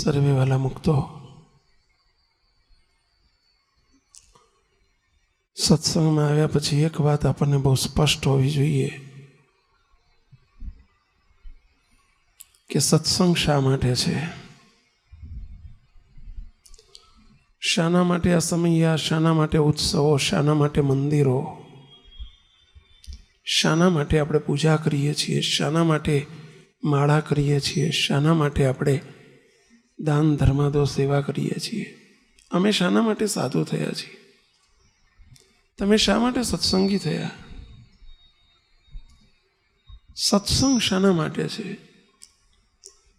સર્વે વાલા મુક્તો, સત્સંગમાં આવ્યા પછી એક વાત આપણને બહુ સ્પષ્ટ હોવી જોઈએ કે સત્સંગ શા માટે છે, શાના માટે આ સમયા, શાના માટે ઉત્સવો, શાના માટે મંદિરો, શાના માટે આપણે પૂજા કરીએ છીએ, શાના માટે માળા કરીએ છીએ, શાના માટે આપણે દાન ધર્માદો સેવા કરીએ છીએ, અમે શાના માટે સાધુ થયા છીએ, તમે શા માટે સત્સંગી થયા? સત્સંગ શાના માટે છે?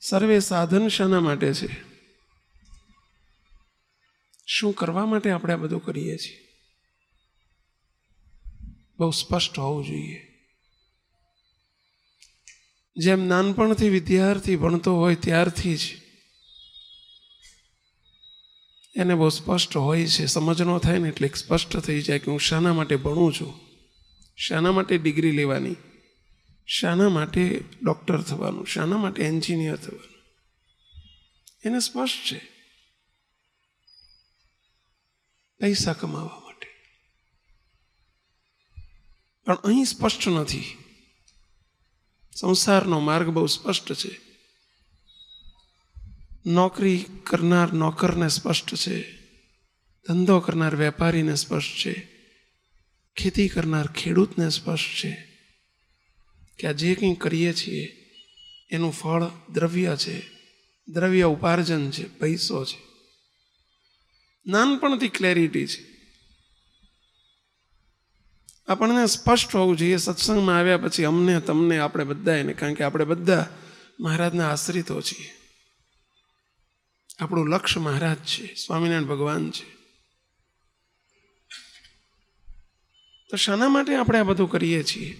સર્વે સાધન શાના માટે છે? શું કરવા માટે આપણે આ બધું કરીએ છીએ? બહુ સ્પષ્ટ હોવું જોઈએ. જેમ નાનપણથી વિદ્યાર્થી ભણતો હોય ત્યારથી જ એને બહુ સ્પષ્ટ હોય છે, સમજનો થાય ને એટલે સ્પષ્ટ થઈ જાય કે હું શાના માટે ભણું છું, શાના માટે ડિગ્રી લેવાની, શાના માટે ડૉક્ટર થવાનું, શાના માટે એન્જિનિયર થવાનું, એને સ્પષ્ટ છે. પૈસા કમાવા માટે. પણ અહીં સ્પષ્ટ નથી. સંસારનો માર્ગ બહુ સ્પષ્ટ છે. નોકરી કરનાર નોકરને સ્પષ્ટ છે, ધંધો કરનાર વેપારીને સ્પષ્ટ છે, ખેતી કરનાર ખેડૂતને સ્પષ્ટ છે કે આ જે કંઈ કરીએ છીએ એનું ફળ દ્રવ્ય છે, દ્રવ્ય ઉપાર્જન છે, પૈસો છે. નાનપણથી ક્લેરિટી છે. આપણને સ્પષ્ટ હોવું જોઈએ. સત્સંગમાં આવ્યા પછી અમને તમને આપણે બધા એને, કારણ કે આપણે બધા મહારાજના આશ્રિતો છીએ. આપણું લક્ષ્ય મહારાજ છે, સ્વામિનારાયણ ભગવાન છે. તો શાના માટે આપણે આ બધું કરીએ છીએ?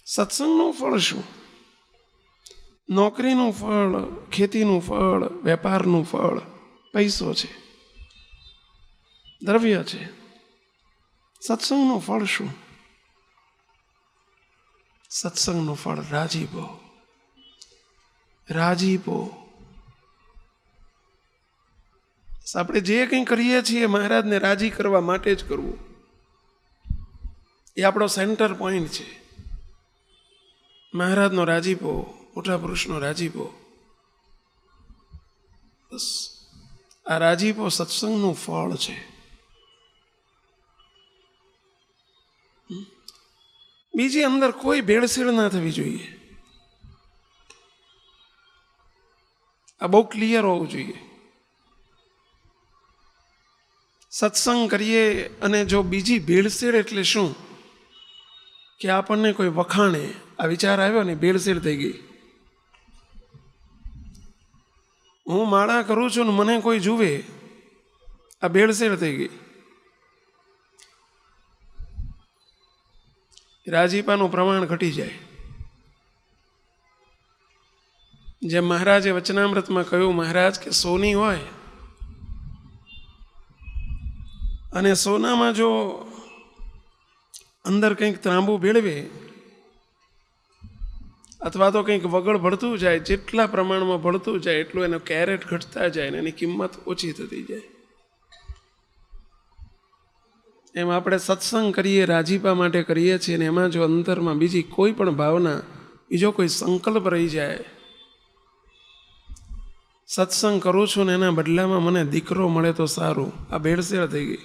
સત્સંગનું ફળ શું? નોકરીનું ફળ, ખેતીનું ફળ, વેપારનું ફળ પૈસો છે, દ્રવ્ય છે. સત્સંગનું ફળ શું? સત્સંગનું ફળ રાજીપો. રાજીપો. આપણે જે કંઈ કરીએ છીએ મહારાજને રાજી કરવા માટે જ કરવું. એ આપણો સેન્ટર પોઈન્ટ છે. મહારાજનો રાજીપો, મોટા પુરુષનો રાજીપો. બસ આ રાજીપો સત્સંગનું ફળ છે. બીજી અંદર કોઈ ભેળસેળ ના થવી જોઈએ. આ બહુ ક્લિયર હોવું જોઈએ. સત્સંગ કરીએ અને જો બીજી ભેળસેળ એટલે શું કે આપણને કોઈ વખાણે, આ વિચાર આવ્યો ને ભેળસેળ થઈ ગઈ. હું માળા કરું છું ને મને કોઈ જુએ, આ ભેળસેળ થઈ ગઈ. રાજીપાનું પ્રમાણ ઘટી જાય. જેમ મહારાજે વચનામૃતમાં કહ્યું, મહારાજ કે સોની હોય અને સોનામાં જો અંદર કંઈક ત્રાંબુ ભેળવે અથવા તો કંઈક વગળ ભળતું જાય, જેટલા પ્રમાણમાં ભળતું જાય એટલું એનો કેરેટ ઘટતા જાય ને એની કિંમત ઓછી થતી જાય. એમ આપણે સત્સંગ કરીએ, રાજીપા માટે કરીએ છીએ ને એમાં જો અંતરમાં બીજી કોઈ પણ ભાવના, બીજો કોઈ સંકલ્પ રહી જાય, સત્સંગ કરું છું ને એના બદલામાં મને દીકરો મળે તો સારું, આ ભેળસેળ થઈ ગઈ.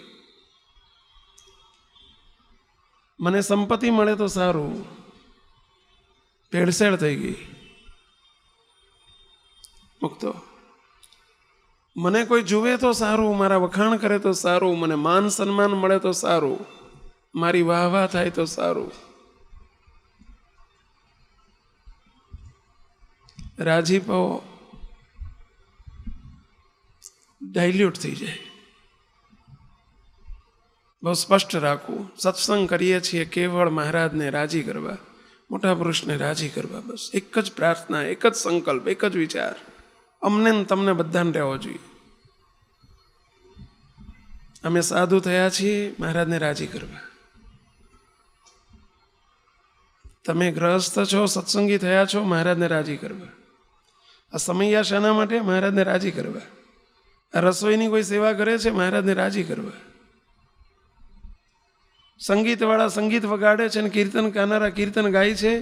મને સંપત્તિ મળે તો સારું, ભેળસેળ થઈ ગઈ. મુક્તો. મને કોઈ જુએ તો સારું, મારા વખાણ કરે તો સારું, મને માન સન્માન મળે તો સારું, મારી વાહ થાય તો સારું. રાજીપો ડાયલ્યુટ થઈ જાય. બહુ સ્પષ્ટ રાખવું. સત્સંગ કરીએ છીએ કેવળ મહારાજને રાજી કરવા, મોટા પુરુષને રાજી કરવા. બસ એક જ પ્રાર્થના, એક જ સંકલ્પ, એક જ વિચાર. અમને તમને બધાને રહેવો જોઈએ. અમે સાધુ થયા છીએ મહારાજને રાજી કરવા. તમે ગ્રહસ્થ છો, સત્સંગી થયા છો મહારાજને રાજી કરવા. આ સમૈયા શાના માટે? મહારાજને રાજી કરવા. આ રસોઈની કોઈ સેવા કરે છે મહારાજને રાજી કરવા. સંગીતવાળા સંગીત વગાડે છે અને કીર્તન ગાનારા કીર્તન ગાય છે,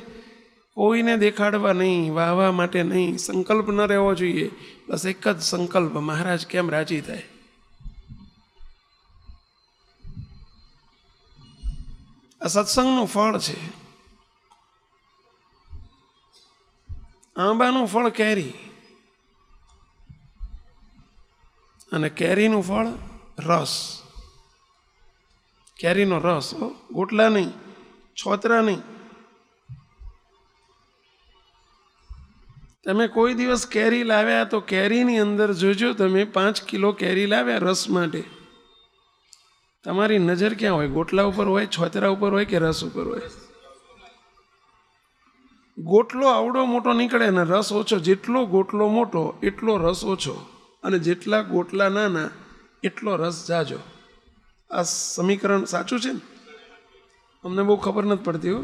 કોઈને દેખાડવા નહીં, વાહવા માટે નહીં. સંકલ્પ ન રહેવો જોઈએ, બસ એક જ સંકલ્પ, મહારાજ કેમ રાજી થાય. આ સત્સંગનું ફળ છે. આંબાનું ફળ કેરી, અને કેરીનું ફળ રસ. કેરીનો રસ, ગોટલા નહીં, છોતરા નહીં. તમે કોઈ દિવસ કેરી લાવ્યા તો કેરીની અંદર જોજો, તમે 5 કિલો કેરી લાવ્યા રસ માટે, તમારી નજર ક્યાં હોય? ગોટલા ઉપર હોય, છોતરા ઉપર હોય કે રસ ઉપર હોય? ગોટલો આવડો મોટો નીકળે ને રસ ઓછો. જેટલો ગોટલો મોટો એટલો રસ ઓછો, અને જેટલા ગોટલા નાના એટલો રસ જાજો. આ સમીકરણ સાચું છે ને? અમને બહુ ખબર નથી પડતી હો.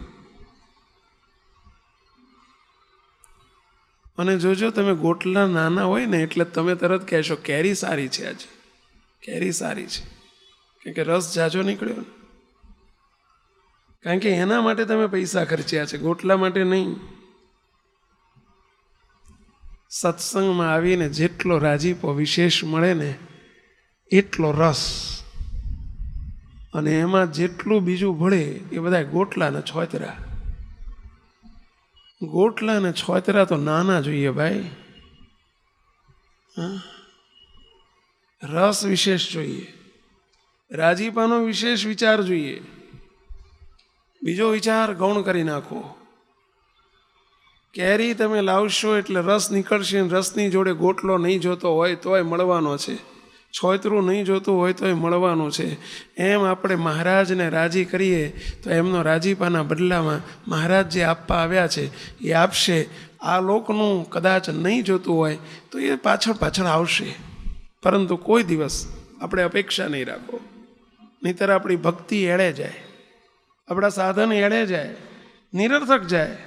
અને જોજો તમે ગોટલા નાના હોય ને એટલે તમે તરત કહેશો કેરી સારી છે, આજે કેરી સારી છે, કારણ કે રસ જાજો નીકળ્યો ને. કારણ કે એના માટે તમે પૈસા ખર્ચ્યા છે, ગોટલા માટે નહીં. સત્સંગમાં આવીને જેટલો રાજીપો વિશેષ મળે ને એટલો રસ, અને એમાં જેટલું બીજું ભળે એ બધા ગોટલા ને છોતરા. ગોટલા ને છોતરા તો નાના જોઈએ ભાઈ, રસ વિશેષ જોઈએ, રાજીપાનો વિશેષ વિચાર જોઈએ. બીજો વિચાર ગૌણ કરી નાખો. કેરી તમે લાવશો એટલે રસ નીકળશે, રસની જોડે ગોટલો નહીં જોતો હોય તોય મળવાનો છે, છોતરું નહીં જોતું હોય તોય મળવાનું છે. એમ આપણે મહારાજને રાજી કરીએ તો એમનો રાજીપાના બદલામાં મહારાજ જે આપવા આવ્યા છે એ આપશે. આ લોકનું કદાચ નહીં જોતું હોય તો એ પાછળ પાછળ આવશે, પરંતુ કોઈ દિવસ આપણે અપેક્ષા નહીં રાખો, નહીંતર આપણી ભક્તિ એળે જાય, આપણા સાધન એળે જાય, નિરર્થક જાય.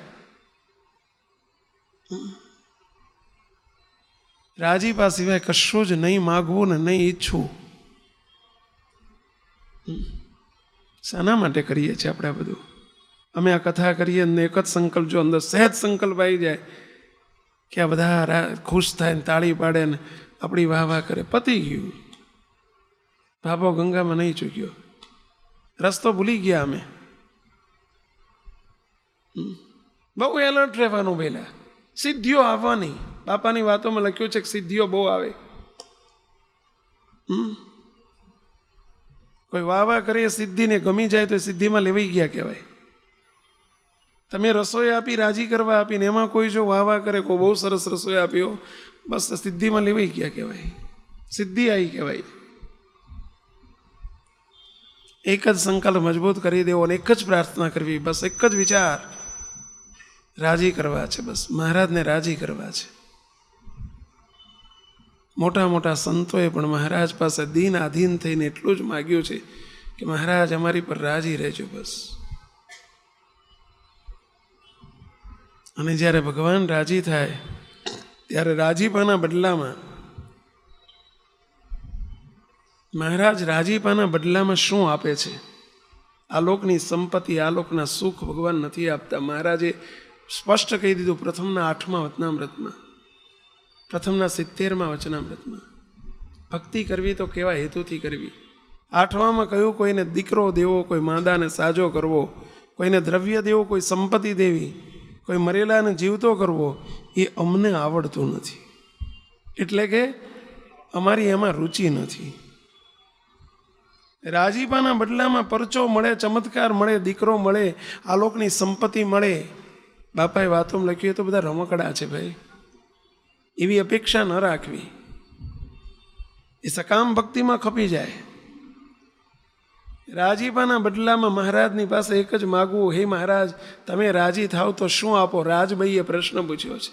રાજીપા સિવાય કશું જ નહીં માગવું ને નહીં ઈચ્છવું. શાના માટે કરીએ છીએ આપણે આ બધું? અમે આ કથા કરીએ ને એક જ સંકલ્પ, જો અંદર સહેજ સંકલ્પ આવી જાય કે આ બધા ખુશ થાય ને તાળી પાડે ને આપણી વાહ વાહ કરે, પતી ગયું. ભાભો ગંગામાં નહીં ચૂક્યો, રસ્તો ભૂલી ગયા અમે. બહુ એલર્ટ રહેવાનું પહેલા. સિદ્ધિઓ આવવાની, બાપાની વાતોમાં લખ્યું છે કે સિદ્ધિઓ બહુ આવે. કોઈ વાહ વાહ કરીએ સિદ્ધિને ગમી જાય તો સિદ્ધિમાં લેવાઈ ગયા કહેવાય. તમે રસોઈ આપી રાજી કરવા આપીને એમાં કોઈ જો વાહ વાહ કરે, કોઈ બહુ સરસ રસોઈ આપ્યો, બસ સિદ્ધિમાં લેવાઈ ગયા કહેવાય, સિદ્ધિ આવી કહેવાય. એક જ સંકલ્પ મજબૂત કરી દેવો અને એક જ પ્રાર્થના કરવી, બસ એક જ વિચાર, રાજી કરવા છે, બસ મહારાજને રાજી કરવા છે. મોટા મોટા સંતોએ પણ મહારાજ પાસે દીન આધીન થઈને એટલું જ માગ્યું છે કે મહારાજ અમારી પર રાજી રહેજો બસ. અને જ્યારે ભગવાન રાજી થાય ત્યારે રાજીપાના બદલામાં મહારાજ રાજીપાના બદલામાં શું આપે છે? આલોકની સંપત્તિ, આલોકના સુખ ભગવાન નથી આપતા. મહારાજે સ્પષ્ટ કહી દીધું પ્રથમના 8મા વચનામૃતમાં, પ્રથમના 70મા વચનામૃતમાં. ભક્તિ કરવી તો કેવા હેતુથી કરવી. 8મામાં કહ્યું કોઈને દીકરો દેવો, કોઈ માંદાને સાજો કરવો, કોઈને દ્રવ્ય દેવો, કોઈ સંપત્તિ દેવી, કોઈ મરેલાને જીવતો કરવો, એ અમને આવડતું નથી, એટલે કે અમારી એમાં રુચિ નથી. રાજીપાના બદલામાં પરચો મળે, ચમત્કાર મળે, દીકરો મળે, આલોકની સંપત્તિ મળે. બાપાએ વાતોમાં લખ્યું તો બધા રમકડા છે ભાઈ, એવી અપેક્ષા ન રાખવી. એ સકામ ભક્તિમાં ખપી જાય. રાજીપાના બદલામાં મહારાજની પાસે એક જ માગવું, હે મહારાજ તમે રાજી થાવ તો શું આપો? રાજબાઈએ પ્રશ્ન પૂછ્યો છે.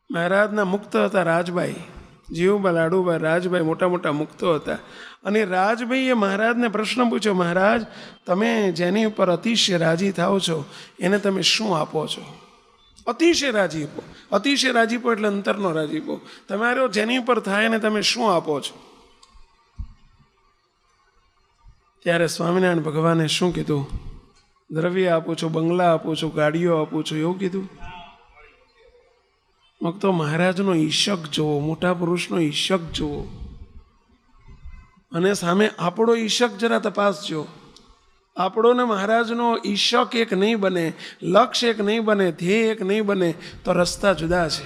મહારાજના મુક્ત હતા રાજબાઈ, જીવબા, લાડુબા, રાજબાઈ મોટા મોટા મુક્તો હતા. અને રાજભાઈએ મહારાજને પ્રશ્ન પૂછ્યો, મહારાજ તમે જેની ઉપર અતિશય રાજી થાવ છો એને તમે શું આપો છો? અતિશય રાજીપો. અતિશય રાજીપો એટલે અંતરનો રાજીપો. તમારો જેની પર થાય ને તમે શું આપો છો? ત્યારે સ્વામિનારાયણ ભગવાને શું કીધું? દ્રવ્ય આપું છું, બંગલા આપું છું, ગાડીઓ આપું છું, એવું કીધું. મગ તો મહારાજનો ઈશક જુઓ, મોટા પુરુષનો ઈશક જુઓ, અને સામે આપણો ઈશક જરા તપાસજો. આપણો ને મહારાજનો ઈશક એક નહીં બને, લક્ષ્ય એક નહીં બને, ધ્યેય એક નહીં બને, તો રસ્તા જુદા છે.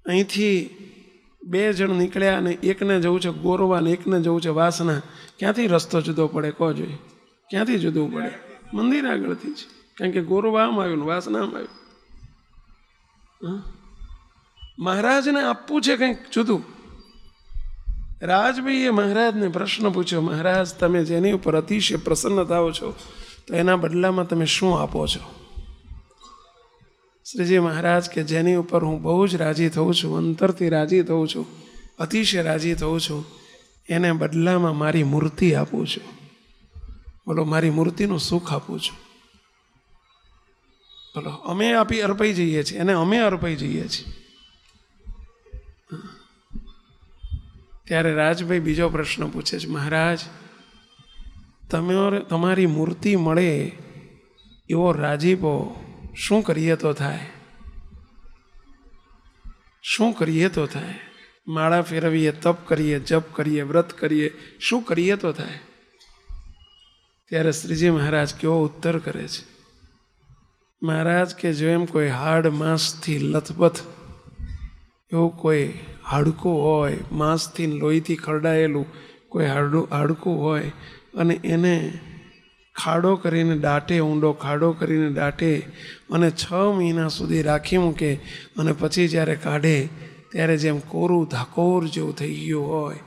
અહીંથી 2 જણ નીકળ્યા અને એકને જવું છે ગોરવા ને એકને જવું છે વાસના. ક્યાંથી રસ્તો જુદો પડે? કહો જોઈએ, ક્યાંથી જુદું પડે? મંદિર આગળથી જ. કારણ કે ગોરવા આમ આવ્યું ને વાસના આમ આવ્યું. મહારાજને આપવું છે કંઈક જુદું. રાજભાઈએ મહારાજને પ્રશ્ન પૂછ્યો, મહારાજ તમે જેની ઉપર અતિશય પ્રસન્ન થાઓ છો તો એના બદલામાં તમે શું આપો છો? શ્રીજી મહારાજ કે જેની ઉપર હું બહુ જ રાજી થઉં છું, અંતરથી રાજી થઉં છું, અતિશય રાજી થઉં છું, એને બદલામાં મારી મૂર્તિ આપું છું. બોલો, મારી મૂર્તિનું સુખ આપું છું. બોલો, અમે અર્પાઈ જઈએ છીએ, એને અમે અર્પાઈ જઈએ છીએ. ત્યારે રાજભાઈ બીજો પ્રશ્ન પૂછે છે, મહારાજ તમારી મૂર્તિ મળે એવો રાજીપો શું કરીએ તો થાય? શું કરીએ તો થાય? માળા ફેરવીએ, તપ કરીએ, જપ કરીએ, વ્રત કરીએ, શું કરીએ તો થાય? ત્યારે શ્રીજી મહારાજ કેવો ઉત્તર કરે છે. મહારાજ કે જેમ કોઈ હાડ માંસથી લથબથ એવું કોઈ હાડકું હોય, માંસથી લોહીથી ખરડાયેલું કોઈ હાડકું હોય, અને એને ખાડો કરીને દાટે, ઊંડો ખાડો કરીને દાટે અને 6 મહિના સુધી રાખી મૂકે અને પછી જ્યારે કાઢે ત્યારે જેમ કોરું ધાકોર જેવું થઈ ગયું હોય,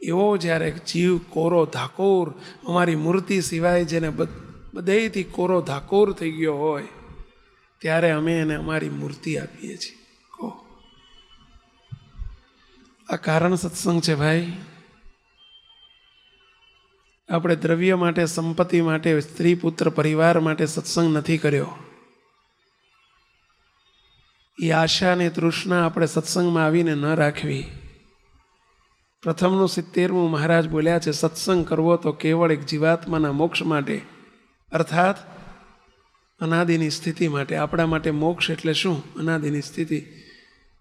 એવો જ્યારે જીવ કોરો ધાકોર, અમારી મૂર્તિ સિવાય જેને બધેથી કોરો ધાકોર થઈ ગયો હોય, ત્યારે અમે એને અમારી મૂર્તિ આપીએ છીએ. કહો, આ કારણ સત્સંગ છે ભાઈ. આપણે દ્રવ્ય માટે, સંપત્તિ માટે, સ્ત્રી પુત્ર પરિવાર માટે સત્સંગ નથી કર્યો. એ આશા અને તૃષ્ણા આપણે સત્સંગમાં આવીને ન રાખવી. પ્રથમનું 70મું મહારાજ બોલ્યા છે, સત્સંગ કરવો તો કેવળ એક જીવાત્માના મોક્ષ માટે, અર્થાત અનાદિની સ્થિતિ માટે. આપણા માટે મોક્ષ એટલે શું? અનાદિની સ્થિતિ.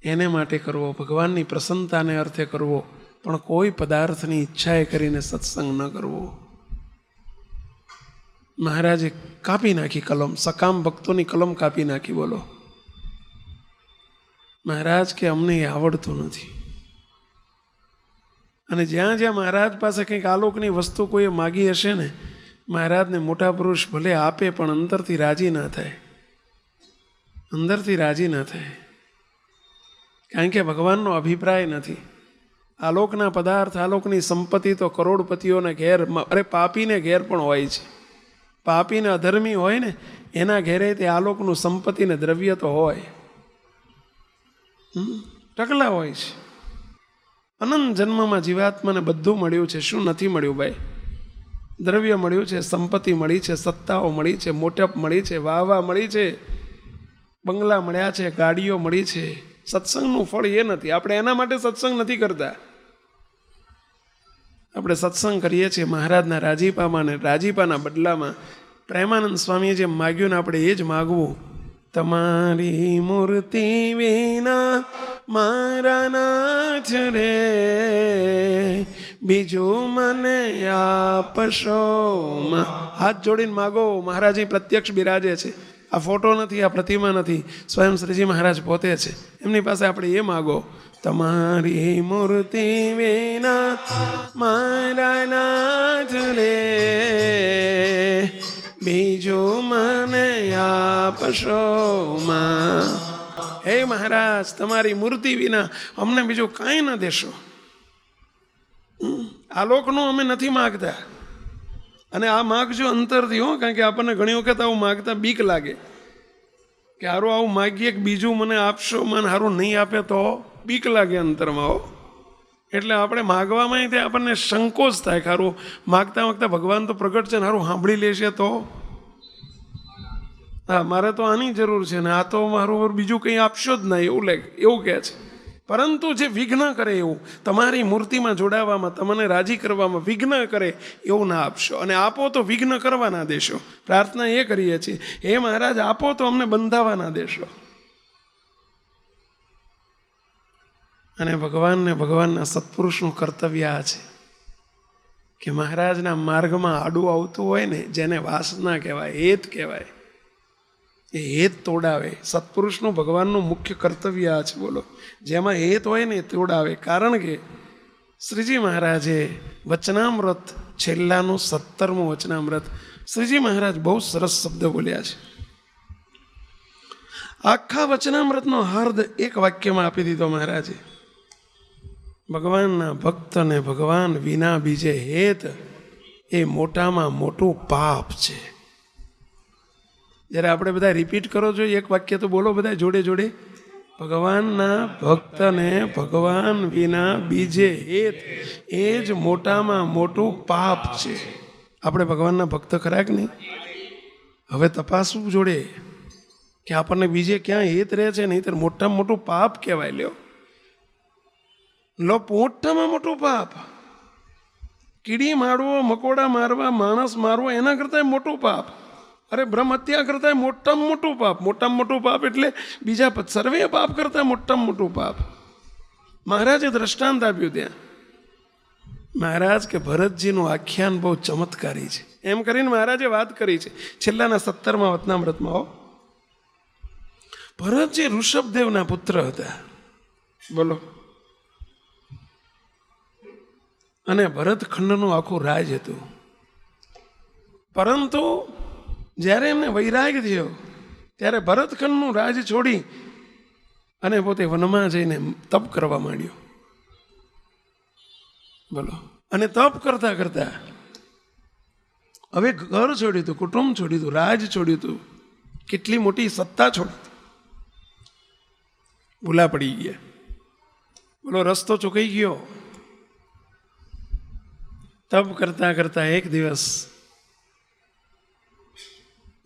એને માટે કરવો, ભગવાનની પ્રસન્નતાને અર્થે કરવો, પણ કોઈ પદાર્થની ઈચ્છાએ કરીને સત્સંગ ન કરવો. મહારાજે કાપી નાખી કલમ, સકામ ભક્તોની કલમ કાપી નાખી. બોલો, મહારાજ કે અમને એ આવડતું નથી. અને જ્યાં જ્યાં મહારાજ પાસે કંઈક આલોકની વસ્તુ કોઈએ માગી હશે ને, મહારાજને મોટા પુરુષ ભલે આપે પણ અંદરથી રાજી ના થાય, અંદરથી રાજી ના થાય. કારણ કે ભગવાનનો અભિપ્રાય નથી. આલોકના પદાર્થ, આલોકની સંપત્તિ તો કરોડપતિઓને ઘેર, અરે પાપીને ઘેર પણ હોય છે. પાપીને અધર્મી હોય ને એના ઘેરે તે આલોકનું સંપત્તિ ને દ્રવ્ય તો હોય, ટકલા હોય છે. અનંત જન્મમાં જીવાત્માને બધું મળ્યું છે. શું નથી મળ્યું ભાઈ? દ્રવ્ય મળ્યું છે, સંપત્તિ મળી છે, સત્તાઓ મળી છે, મોટપ મળી છે, વાહવા મળી છે, બંગલા મળ્યા છે, ગાડીઓ મળી છે. સત્સંગનું ફળ એ નથી. આપણે એના માટે સત્સંગ નથી કરતા. આપણે સત્સંગ કરીએ છીએ મહારાજના રાજીપામાં, ને રાજીપાના બદલામાં પ્રેમાનંદ સ્વામીએ જે માગ્યું ને આપણે એ જ માગવું. તમારી મૂર્તિ વિના મારા નાથ રે, બીજું મને આપશો. હાથ જોડીને માગો. મહારાજ પ્રત્યક્ષ બિરાજે છે. આ ફોટો નથી, આ પ્રતિમા નથી, સ્વયં શ્રીજી મહારાજ પોતે છે. એમની પાસે આપણે એ માગો, તમારી મૂર્તિ વિના મારા નાથ રે, બીજું મને આપશો માં. હે મહારાજ, તમારી મૂર્તિ વિના અમને બીજું કાંઈ ન દેશો. આલોકનું અમે નથી માગતા. અને આ માગજો અંતરથી હો, કારણ કે આપણને ઘણી વખત આવું માગતા બીક લાગે કે હારું આવું માગીએ કે બીજું મને આપશો, મને હારું નહીં આપે તો બીક લાગે અંતરમાં હો. એટલે આપણે માગવામાં તે આપણને સંકોચ થાય કે હારું માગતા માગતા ભગવાન તો પ્રગટ છે ને હારું સાંભળી લેશે તો. હા, મારે તો આની જરૂર છે ને આ તો મારું બીજું કંઈ આપશો જ નહીં એવું કહે છે. પરંતુ જે વિઘ્ન કરે એવું, તમારી મૂર્તિમાં જોડાવામાં, તમને રાજી કરવામાં વિઘ્ન કરે એવું ના આપશો. અને આપો તો વિઘ્ન કરવા ના દેશો. પ્રાર્થના એ કરીએ છીએ, હે મહારાજ આપો તો અમને બંધાવા ના દેશો. અને ભગવાનના સત્પુરુષનું કર્તવ્ય આ છે કે મહારાજના માર્ગમાં આડું આવતું હોય ને, જેને વાસના કહેવાય, હેત કહેવાય, એ હેત તોડાવે. સત્પુરુષનું ભગવાનનું મુખ્ય કર્તવ્ય આ છે. બોલો, જેમાં હેત હોય ને એ તોડાવે. કારણ કે શ્રીજી મહારાજે વચનામૃત, છેલ્લાનું 17મું વચનામૃત, શ્રીજી મહારાજ બહુ સરસ શબ્દ બોલ્યા છે. આખા વચનામૃતનો હાર્દ એક વાક્યમાં આપી દીધો મહારાજે. ભગવાનના ભક્તને ભગવાન વિના બીજે હેત એ મોટામાં મોટું પાપ છે. જ્યારે આપણે બધા રિપીટ કરો છો, એક વાક્ય તો બોલો બધા જોડે જોડે. ભગવાનના ભક્તને ભગવાન વિના બીજે હેત એ જ મોટામાં મોટું પાપ છે. આપણે ભગવાનના ભક્ત ખરા કે નહીં? હવે તપાસવું જોડે કે આપણને બીજે ક્યાં હેત રહે છે, નહીં તો મોટામાં મોટું પાપ કહેવાય. લ્યો મોટામાં મોટું પાપ. કીડી મારવો, મકોડા મારવા, માણસ મારવો એના કરતાં મોટું પાપ. અરે બ્રહ્મ હત્યા કરતા મોટામાં મોટું પાપ. મોટામાં મોટું પાપ એટલે બીજા સર્વે પાપ કરતા મોટામાં મોટું પાપ. મહારાજે દ્રષ્ટાંત આપ્યું ત્યાં. મહારાજ કે ભરતજીનું આખ્યાન બહુ ચમત્કારી છે એમ કરીને મહારાજે વાત કરી છે છેલ્લાના 17મા વચનામૃતમાં. ભરતજી ઋષભદેવના પુત્ર હતા. બોલો. અને ભરતખંડનું આખું રાજ હતું. પરંતુ જ્યારે એમને વૈરાગ થયો ત્યારે ભરતખંડનું રાજ છોડી અને પોતે વનમાં જઈને તપ કરવા માંડ્યો. બોલો. અને તપ કરતા કરતા હવે ઘર છોડ્યું હતું, કુટુંબ છોડ્યું હતું, રાજ છોડ્યું હતું, કેટલી મોટી સત્તા છોડી, ભૂલા પડી ગયા. બોલો, રસ્તો ચૂકાઈ ગયો. તપ કરતા કરતા એક દિવસ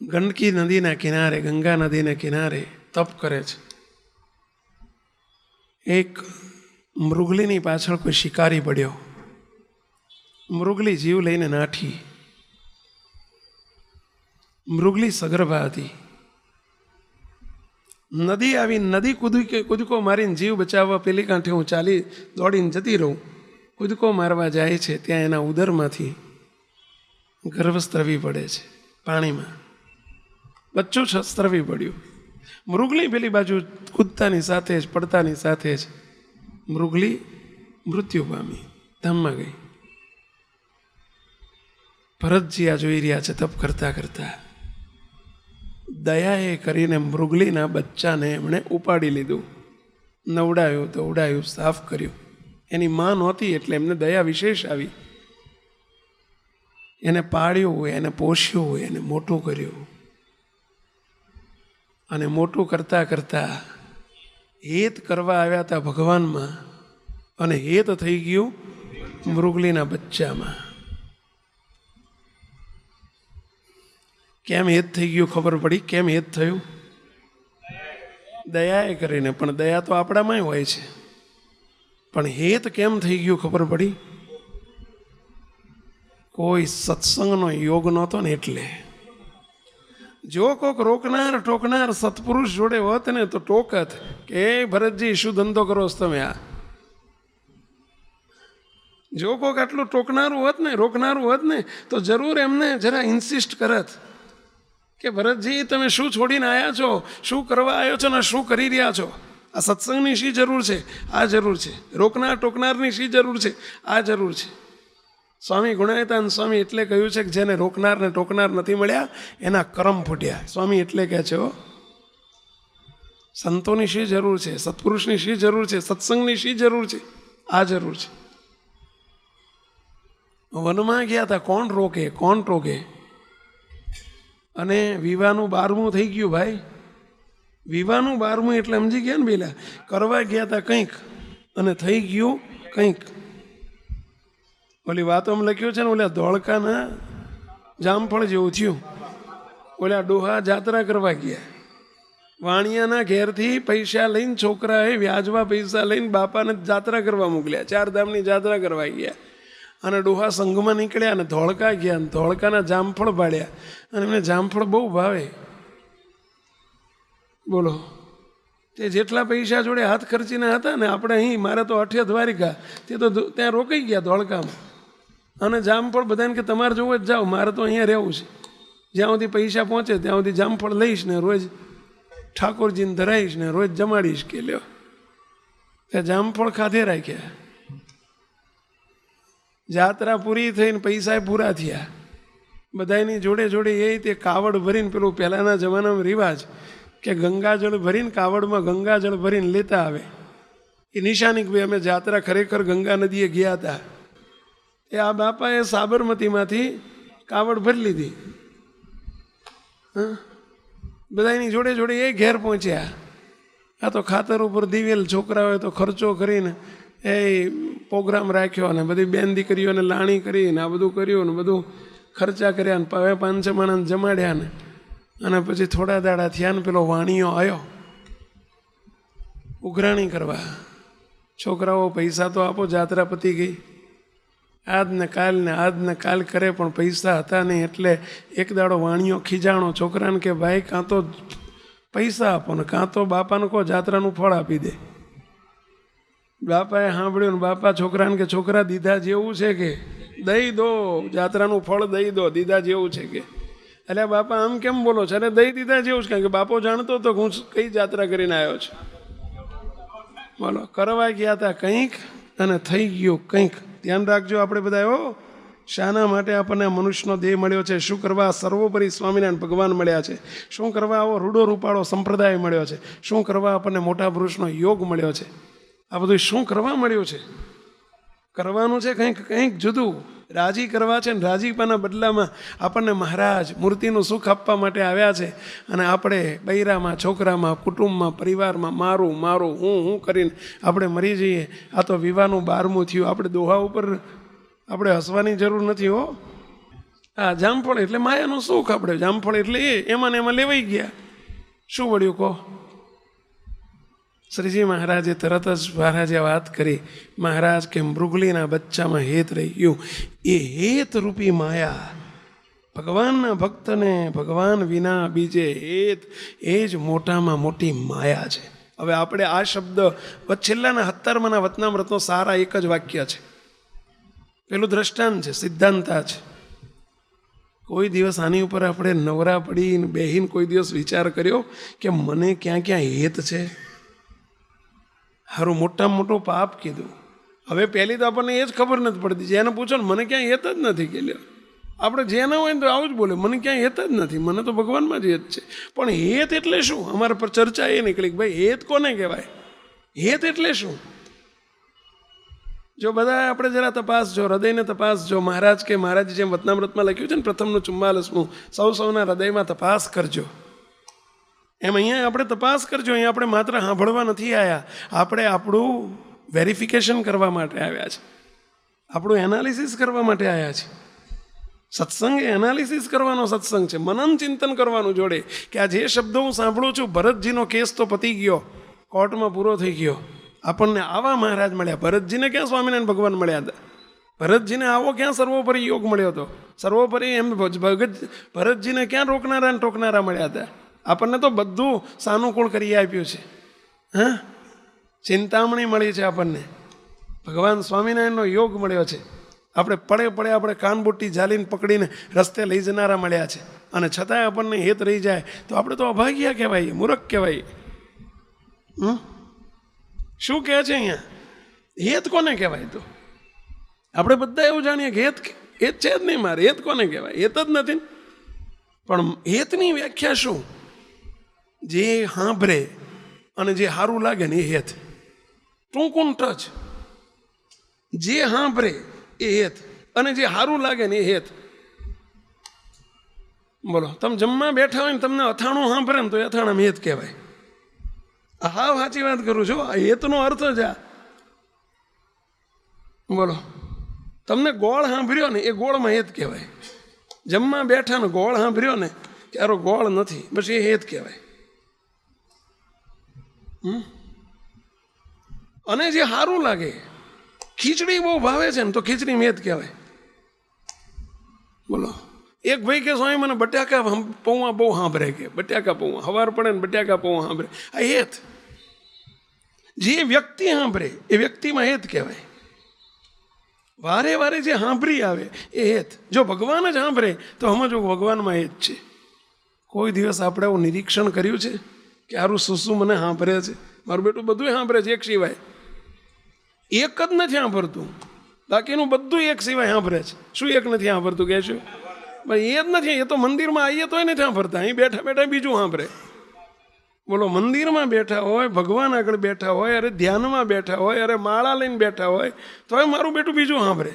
ગંડકી નદીના કિનારે, ગંગા નદીના કિનારે તપ કરે છે. એક મૃગલીની પાછળ કોઈ શિકારી પડ્યો. મૃગલી જીવ લઈને નાઠી. મૃગલી સગર્ભા હતી. નદી આવી, નદી કૂદકો મારીને જીવ બચાવવા પેલી કાંઠે હું ચાલી દોડીને જતી રહું. કૂદકો મારવા જાય છે ત્યાં એના ઉદરમાંથી ગર્ભસ્ત્રવી પડે છે પાણીમાં. બચ્ચું સ્ત્રવી પડ્યું. મૃગલી પેલી બાજુ કૂદતાની સાથે જ, પડતાની સાથે જ મૃગલી મૃત્યુ પામી, ધામમાં ગઈ. ભરતજી આ જોઈ રહ્યા છે તપ કરતા કરતા. દયાએ કરીને મૃગલીના બચ્ચાને એમણે ઉપાડી લીધું, નવડાયું, દોવડાયું, સાફ કર્યું. એની માં નહોતી એટલે એમને દયા વિશેષ આવી. એને પાળ્યું, એને પોષ્યું, એને મોટું કર્યું. અને મોટું કરતા કરતા હેત કરવા આવ્યા હતા ભગવાનમાં, અને હેત થઈ ગયું મૃગલીના બચ્ચામાં. કેમ હેત થઈ ગયું ખબર પડી? કેમ હેત થયું? દયાએ કરીને. પણ દયા તો આપણામાંય હોય છે. પણ હેત કેમ થઈ ગયું ખબર પડી? કોઈ સત્સંગનો યોગ નહોતો ને એટલે. જો કોક રોકનાર ટોકનાર સત્પુરુષ જોડે હોત ને તો ટોકત કે ભરતજી શું ધંધો કરો છો તમે આ. જો કોક આટલું ટોકનારું હોત ને, રોકનારું હોત ને, તો જરૂર એમને જરા ઇન્સિસ્ટ કરત કે ભરતજી તમે શું છોડીને આવ્યા છો, શું કરવા આવ્યો છો ને શું કરી રહ્યા છો. આ સત્સંગની શી જરૂર છે? આ જરૂર છે. રોકનાર ટોકનારની શી જરૂર છે? આ જરૂર છે. સ્વામી ગુણાયતાન સ્વામી એટલે કહ્યું છે કે જેને રોકનાર ને ટોકનાર નથી મળ્યા એના કરમ ફૂટ્યા. સ્વામી એટલે કહે છે સંતોની શી જરૂર છે, સત્પુરુષની શી જરૂર છે, સત્સંગની શી જરૂર છે? આ જરૂર છે. વનમાં ગયા હતા, કોણ રોકે, કોણ ટોકે? અને વિવાહનું 12મું થઈ ગયું ભાઈ. વિવાહનું 12મું એટલે સમજી ગયા ને પેલા. કરવા ગયા હતા કંઈક અને થઈ ગયું કંઈક. ઓલી વાતોમાં લખ્યું છે ને, ઓલા ધોળકાના જામફળ જેવું થયું. ઓલા ડોહા જાત્રા કરવા ગયા, વાણિયાના ઘેરથી પૈસા લઈને છોકરાએ વ્યાજવા પૈસા લઈને બાપાને જાત્રા કરવા મોકલ્યા, 4 ધામની જાત્રા કરવા ગયા. અને ડોહા સંઘમાં નીકળ્યા અને ધોળકા ગયા, અને ધોળકાના જામફળ પાડ્યા, અને એમને જામફળ બહુ ભાવે. બોલો, તે જેટલા પૈસા જોડે હાથ ખર્ચીને હતા ને, આપણે અહીં મારે તો 8 દ્વારિકા, તે તો ત્યાં રોકાઈ ગયા ધોળકામાં. અને જામફળ બધાને કે તમારે જોવું જ જાઓ, મારે તો અહીંયા રહેવું છે, જ્યાં સુધી પૈસા પહોંચે ત્યાં સુધી જામફળ લઈશ ને રોજ ઠાકોરજીને ધરાઈશ ને રોજ જમાડીશ. કે લ્યો, ત્યાં જામફળ ખાધે રાખ્યા. જાત્રા પૂરી થઈને પૈસા પૂરા થયા. બધાની જોડે જોડે એ તે કાવડ ભરીને, પેલું પહેલાંના જમાનામાં રિવાજ કે ગંગાજળ ભરીને કાવડમાં ગંગાજળ ભરીને લેતા આવે. એ નિશાની કે ભાઈ અમે જાત્રા ખરેખર ગંગા નદીએ ગયા હતા. એ આ બાપાએ સાબરમતીમાંથી કાવડ ભરી લીધી. બધાની જોડે જોડે એ ઘેર પહોંચ્યા. આ તો ખાતર ઉપર દિવેલ છોકરાઓએ તો ખર્ચો કરીને એ પ્રોગ્રામ રાખ્યો ને બધી બેન દીકરીઓને લાણી કરીને આ બધું કર્યું ને બધું ખર્ચા કર્યા ને 500 માણસ જમાડ્યા ને. અને પછી થોડા દાડા થયા ને પેલો વાણિયો આવ્યો ઉઘરાણી કરવા. છોકરાઓ પૈસા તો આપો, જાત્રા પતી ગઈ. આજ ને કાલ કરે, પણ પૈસા હતા નહીં. એટલે એક દાડો વાણિયો ખીજાણો છોકરાને કે ભાઈ કાં તો પૈસા આપો ને કાં તો બાપાને કહો જાત્રાનું ફળ આપી દે. બાપાએ સાંભળ્યું ને બાપા છોકરાને કે છોકરા દીધા જેવું છે કે દઈ દો, જાત્રાનું ફળ દઈ દો, દીધા જેવું છે કે. એટલે બાપા આમ કેમ બોલો છો? અરે દઈ દીધા જેવું છે, કારણ કે બાપો જાણતો હતો હું કઈ જાત્રા કરીને આવ્યો છું. બોલો, કરવા ગયા હતા કંઈક અને થઈ ગયું કંઈક. ધ્યાન રાખજો આપણે બધા. હો, શાના માટે આપણને મનુષ્યનો દેહ મળ્યો છે? શું કરવા સર્વોપરી સ્વામિનારાયણ ભગવાન મળ્યા છે? શું કરવા આવો રૂડો રૂપાળો સંપ્રદાય મળ્યો છે? શું કરવા આપણને મોટા પુરુષનો યોગ મળ્યો છે? આ બધું શું કરવા મળ્યું છે? કરવાનું છે કંઈક જુદું. રાજી કરવા છે ને રાજીપાના બદલામાં આપણને મહારાજ મૂર્તિનું સુખ આપવા માટે આવ્યા છે. અને આપણે બૈરામાં, છોકરામાં, કુટુંબમાં, પરિવારમાં મારું હું કરીને આપણે મરી જઈએ. આ તો વિવાહનું 12મું થયું. આપણે દોહા ઉપર આપણે હસવાની જરૂર નથી. હો, આ જામફળ એટલે માયાનું સુખ. આપણે જામફળ એટલે એમાં ને એમાં લેવાઈ ગયા. શું વળ્યું કહો? શ્રીજી મહારાજે તરત જ મહારાજે વાત કરી. મહારાજ કે મૃગલીના બચ્ચામાં હેત રહી ગયું. એ હેતરૂપી માયા ભગવાનના ભક્તને ભગવાન વિના બીજે હેત, એ જ મોટામાં મોટી માયા છે. હવે આપણે આ શબ્દ છેલ્લાના 17માના વચનામૃતનો સારા એક જ વાક્ય છે. પેલું દ્રષ્ટાંત છે, સિદ્ધાંતા છે. કોઈ દિવસ આની ઉપર આપણે નવરા પડીને બેહીને કોઈ દિવસ વિચાર કર્યો કે મને ક્યાં ક્યાં હેત છે? હારું મોટામાં મોટું પાપ કીધું. હવે પહેલી તો આપણને એ જ ખબર નથી પડતી. જેને પૂછો ને મને ક્યાંય હેત જ નથી કે લ્યો, આપણે જેને હોય ને તો આવું જ બોલે, મને ક્યાંય હેત જ નથી, મને તો ભગવાનમાં જ હેત છે. પણ હેત એટલે શું? અમારા પર ચર્ચા એ નીકળી કે ભાઈ હેત કોને કહેવાય? હેત એટલે શું? જો બધા આપણે જરા તપાસજો, હૃદયને તપાસજો. મહારાજ કે મહારાજ જેમ વચનામૃતમાં લખ્યું છે ને પ્રથમનું 44મું, સૌના હૃદયમાં તપાસ કરજો. એમ અહીંયા આપણે તપાસ કરજો. અહીંયા આપણે માત્ર સાંભળવા નથી આવ્યા, આપણે આપણું વેરિફિકેશન કરવા માટે આવ્યા છે, આપણું એનાલિસિસ કરવા માટે આવ્યા છે. સત્સંગ એ એનાલિસિસ કરવાનો સત્સંગ છે, મનન ચિંતન કરવાનું જોડે કે આ જે શબ્દો હું સાંભળું છું, ભરતજીનો કેસ તો પતી ગયો, કોર્ટમાં પૂરો થઈ ગયો. આપણને આવા મહારાજ મળ્યા. ભરતજીને ક્યાં સ્વામિનારાયણ ભગવાન મળ્યા હતા? ભરતજીને આવો ક્યાં સર્વોપરી યોગ મળ્યો હતો? સર્વોપરી એમ ભરતજીને ક્યાં રોકનારા ને ટોકનારા મળ્યા હતા? આપણને તો બધું સાનુકૂળ કરી આપ્યું છે. હા, ચિંતામણી મળી છે આપણને. ભગવાન સ્વામિનારાયણનો યોગ મળ્યો છે. આપણે પડે આપણે કાનબુટ્ટી ઝાલીને પકડીને રસ્તે લઈ જનારા મળ્યા છે. અને છતાંય આપણને હેત રહી જાય તો આપણે તો અભાગ્યા કહેવાય, મૂર્ખ કહેવાય. શું કહે છે અહીંયા? હેત કોને કહેવાય? તો આપણે બધા એવું જાણીએ કે હેત છે જ નહીં. મારે હેત કોને કહેવાય? હેત જ નથી. પણ હેતની વ્યાખ્યા શું? જે સાંભળે અને જે સારું લાગે ને એ હેત. ટૂંકું ટચ. જે સાંભળે એ હેત અને જે સારું લાગે ને એ હેત. બોલો, તમે જમવા બેઠા હોય ને તમને અથાણું સાંભળે ને તો એ અથાણામાં હેત કહેવાય. હા, સાચી વાત કરું છું. આ હેતનો અર્થ જ આ. બોલો, તમને ગોળ સાંભળ્યો ને એ ગોળમાં હેત કહેવાય. જમવા બેઠા ને ગોળ સાંભળ્યો ને ક્યારો ગોળ નથી, બસ એ હેત કહેવાય. અને જે સારું લાગે, ખીચડી બહુ ભાવે છે ને તો ખીચડી મેદ કહેવાય. બોલો, એક ભાઈ કે સ્વામી મને બટાકા પૌવા બહુ સાંભળે, કે બટાકા પૌવા સવાર પડે ને બટાકા પૌવા સાંભળે, આ હેત. જે વ્યક્તિ સાંભળે એ વ્યક્તિમાં હેત કહેવાય. વારે વારે જે સાંભળી આવે એ હેત. જો ભગવાન જ સાંભળે તો સમજો ભગવાનમાં હેત છે. કોઈ દિવસ આપણે એવું નિરીક્ષણ કર્યું છે કે આરું શું મને સાંભળે છે? મારું બેટું બધું સાંભળે છે એક સિવાય. એક જ નથી સાંભળતું, બાકીનું બધું એક સિવાય સાંભળે છે. શું એક નથી સાંભળતું કહેશું? ભાઈ એ જ નથી. એ તો મંદિરમાં આવીએ તોય નથી સાંભળતા, અહીં બેઠા બેઠા બીજું સાંભળે. બોલો, મંદિરમાં બેઠા હોય, ભગવાન આગળ બેઠા હોય, અરે ધ્યાનમાં બેઠા હોય, અરે માળા લઈને બેઠા હોય, તોય મારું બેટું બીજું સાંભળે.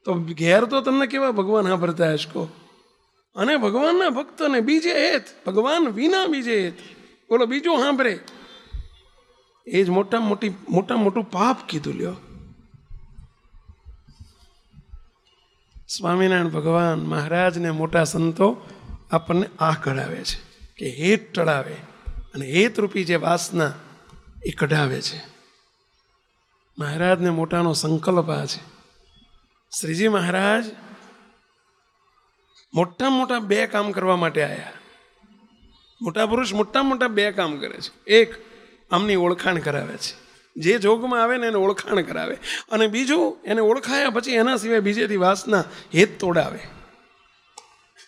તો ઘેર તો તમને કેવા ભગવાન સાંભળતા હશ કહો? અને ભગવાનના ભક્તોને બીજે હેત, ભગવાન વિના બીજે હેત. બોલો, બીજું સાંભળે એ જ મોટું પાપ કીધું. લ્યો, સ્વામિનારાયણ ભગવાન મહારાજને મોટા સંતો આપણને આ કઢાવે છે કે હેત ટળાવે અને હેતરૂપી જે વાસના એ કઢાવે છે. મહારાજને મોટાનો સંકલ્પ આ છે. શ્રીજી મહારાજ મોટા 2 કામ કરવા માટે આવ્યા. મોટા પુરુષ મોટા 2 કામ કરે છે. એક, આમની ઓળખાણ કરાવે છે. જે જોગમાં આવે ને એને ઓળખાણ કરાવે. અને બીજું, એને ઓળખાયા પછી એના સિવાય બીજેથી વાસના હેત તોડાવે.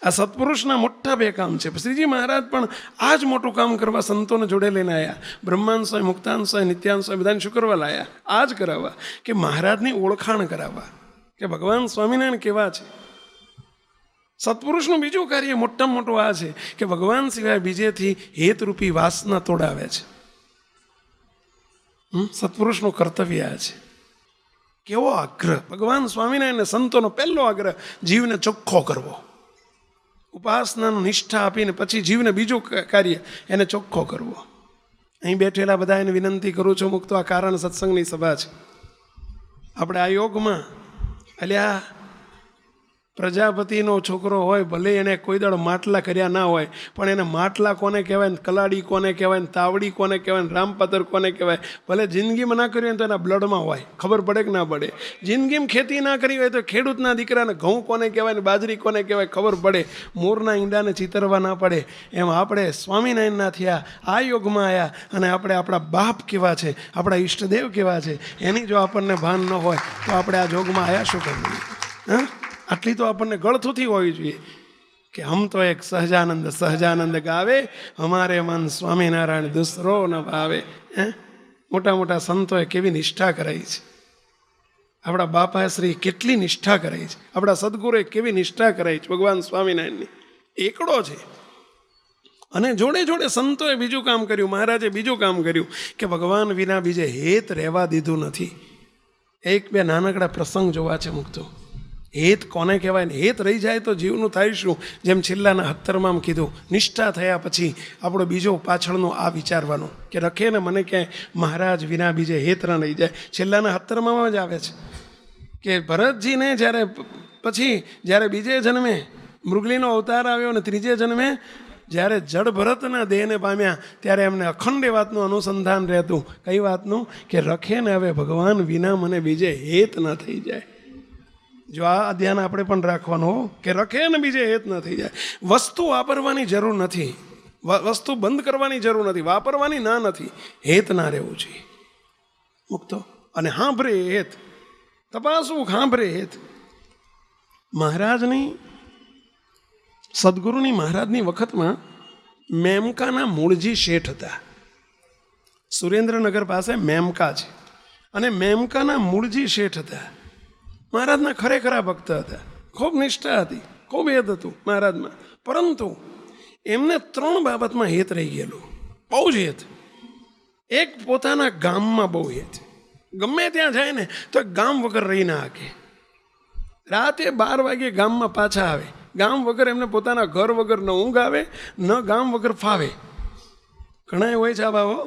આ સત્પુરુષના મોટા 2 કામ છે. શ્રીજી મહારાજ પણ આ જ મોટું કામ કરવા સંતોને જોડે લઈને આવ્યા. બ્રહ્માંડ સ્વાય, મુક્તાંત સ્વાય, નિત્યાંત સ્વાય બધાને શું કરવા લાયા? આ જ કરાવવા, કે મહારાજની ઓળખાણ કરાવવા કે ભગવાન સ્વામિનારાયણ કેવા છે. સત્પુરુષનું બીજું કાર્ય મોટામાં મોટું આ છે કે ભગવાન સિવાય બીજેથી હેતરૂપી વાસના તોડાવે છે. સત્પુરુષનું કર્તવ્ય આ છે. કેવો આગ્રહ! ભગવાન સ્વામિનારાયણ સંતોનો પહેલો આગ્રહ જીવને ચોખ્ખો કરવો. ઉપાસનાનું નિષ્ઠા આપીને પછી જીવને બીજું કાર્ય એને ચોખ્ખો કરવો. અહીં બેઠેલા બધા એને વિનંતી કરું છું, મુક્ત આ કારણ સત્સંગની સભા છે. આપણે આ યોગમાં અલ્યા પ્રજાપતિનો છોકરો હોય, ભલે એને કોઈ દાડો માટલા કર્યા ના હોય, પણ એને માટલા કોને કહેવાય ને કલાડી કોને કહેવાય ને તાવડી કોને કહેવાય ને રામપતર કોને કહેવાય, ભલે જિંદગીમાં ના કરી હોય તો એના બ્લડમાં હોય, ખબર પડે કે ના પડે. જિંદગીમાં ખેતી ના કરી હોય તો ખેડૂતના દીકરાને ઘઉં કોને કહેવાય ને બાજરી કોને કહેવાય ખબર પડે. મોરના ઈંડાને ચિતરવા ના પડે. એમ આપણે સ્વામિનારાયણના થયા, આ યોગમાં આવ્યા અને આપણે આપણા બાપ કેવા છે, આપણા ઈષ્ટદેવ કેવા છે, એની જો આપણને ભાન ન હોય તો આપણે આ યોગમાં આવ્યા શું કરવું? હા, આટલી તો આપણને ગળથુથી હોવી જોઈએ કે હમ તો એક સહજાનંદ ગાવે, અમારે મન સ્વામિનારાયણ દૂસરો ન ભાવે. મોટા સંતોએ કેવી નિષ્ઠા કરાઈ છે. આપણા બાપાશ્રી કેટલી નિષ્ઠા કરાઈ છે. આપણા સદગુરુએ કેવી નિષ્ઠા કરાઈ છે ભગવાન સ્વામિનારાયણની. એકડો છે. અને જોડે જોડે સંતોએ બીજું કામ કર્યું, મહારાજે બીજું કામ કર્યું કે ભગવાન વિના બીજે હેત રહેવા દીધું નથી. 1-2 નાનકડા પ્રસંગ જોવા છે મુક્તો. હેત કોને કહેવાય ને? હેત રહી જાય તો જીવનું થાય શું? જેમ છેલ્લાના 17માં કીધું, નિષ્ઠા થયા પછી આપણો બીજો પાછળનો આ વિચારવાનો કે રખે ને મને ક્યાંય મહારાજ વિના બીજે હેત ન રહી જાય. છેલ્લાના 17માં જ આવે છે કે ભરતજીને જ્યારે બીજે જન્મે મૃગલીનો અવતાર આવ્યો અને ત્રીજે જન્મે જ્યારે જડ ભરતના દેહને પામ્યા ત્યારે એમને અખંડ વાતનું અનુસંધાન રહેતું. કઈ વાતનું? કે રખે ને હવે ભગવાન વિના મને બીજે હેત ન થઈ જાય. જો આ ધ્યાન આપણે પણ રાખવાનું કે રખે ને બીજે હેત ન થઈ જાય. વસ્તુ વાપરવાની જરૂર નથી, વસ્તુ બંધ કરવાની જરૂર નથી, વાપરવાની ના નથી, હેત ના રહેવું જોઈએ મુક્તો. અને સાંભળે હેત, તપાસવું, સાંભળે હેત. મહારાજની સદગુરુની મહારાજની વખતમાં મેમકાના મૂળજી શેઠ હતા. સુરેન્દ્રનગર પાસે મેમકા છે અને મેમકાના મૂળજી શેઠ હતા. મહારાજના ખરેખરા ભક્ત હતા, ખૂબ નિષ્ઠા હતી, ખૂબ હેત હતું મહારાજમાં. પરંતુ એમને 3 બાબતમાં હેત રહી ગયેલું, બહુ જ હેત. એક, પોતાના ગામમાં બહુ હેત. ગમે ત્યાં જાય ને તો ગામ વગર રહી ના શકે. રાતે 12 વાગે ગામમાં પાછા આવે. ગામ વગર એમને પોતાના ઘર વગર ન ઊંઘ આવે, ન ગામ વગર ફાવે. ઘણા હોય છે આ બાબો,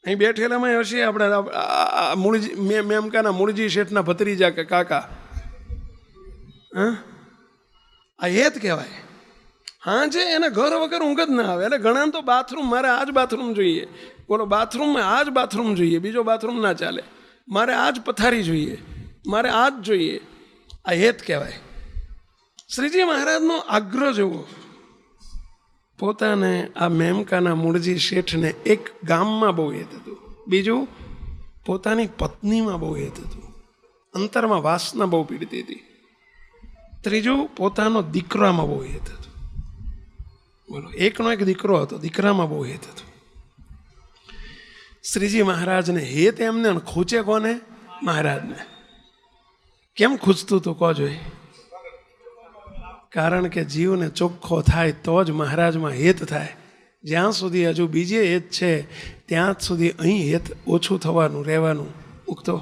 અહીં બેઠેલામાં હશે આપણા મૂળજી મેમકાના મૂળજી શેઠના ભત્રીજા કે કાકા. આ હેત કહેવાય. હા છે એને ઘર વગર ઊંઘ જ ના આવે. એટલે ઘણા તો બાથરૂમ, મારે આ જ બાથરૂમ જોઈએ, બોલો બાથરૂમમાં આ જ બાથરૂમ જોઈએ, બીજો બાથરૂમ ના ચાલે, મારે આ જ પથારી જોઈએ, મારે આ જ જોઈએ. આ હેત કહેવાય. શ્રીજી મહારાજનો આગ્રહ જુઓ. પોતાને આ મેમકાના મૂળજી શેઠને એક ગામમાં બહુ હેત હતું, બીજું પોતાની પત્નીમાં બહુ હેત હતું, અંતરમાં વાસના બહુ પીડતી હતી, ત્રીજું પોતાનો દીકરામાં બહુ હેત હતું. બોલો, એકનો એક દીકરો હતો, દીકરામાં બહુ હેત હતું. શ્રીજી મહારાજને હેત એમને ખૂચે કોને? મહારાજને. કેમ ખૂચતું તું કહો જોઈ? કારણ કે જીવને ચોખ્ખો થાય તો જ મહારાજમાં હેત થાય. જ્યાં સુધી હજુ બીજે હેત છે ત્યાં સુધી અહીં હેત ઓછું થવાનું રહેવાનું. ઉગતો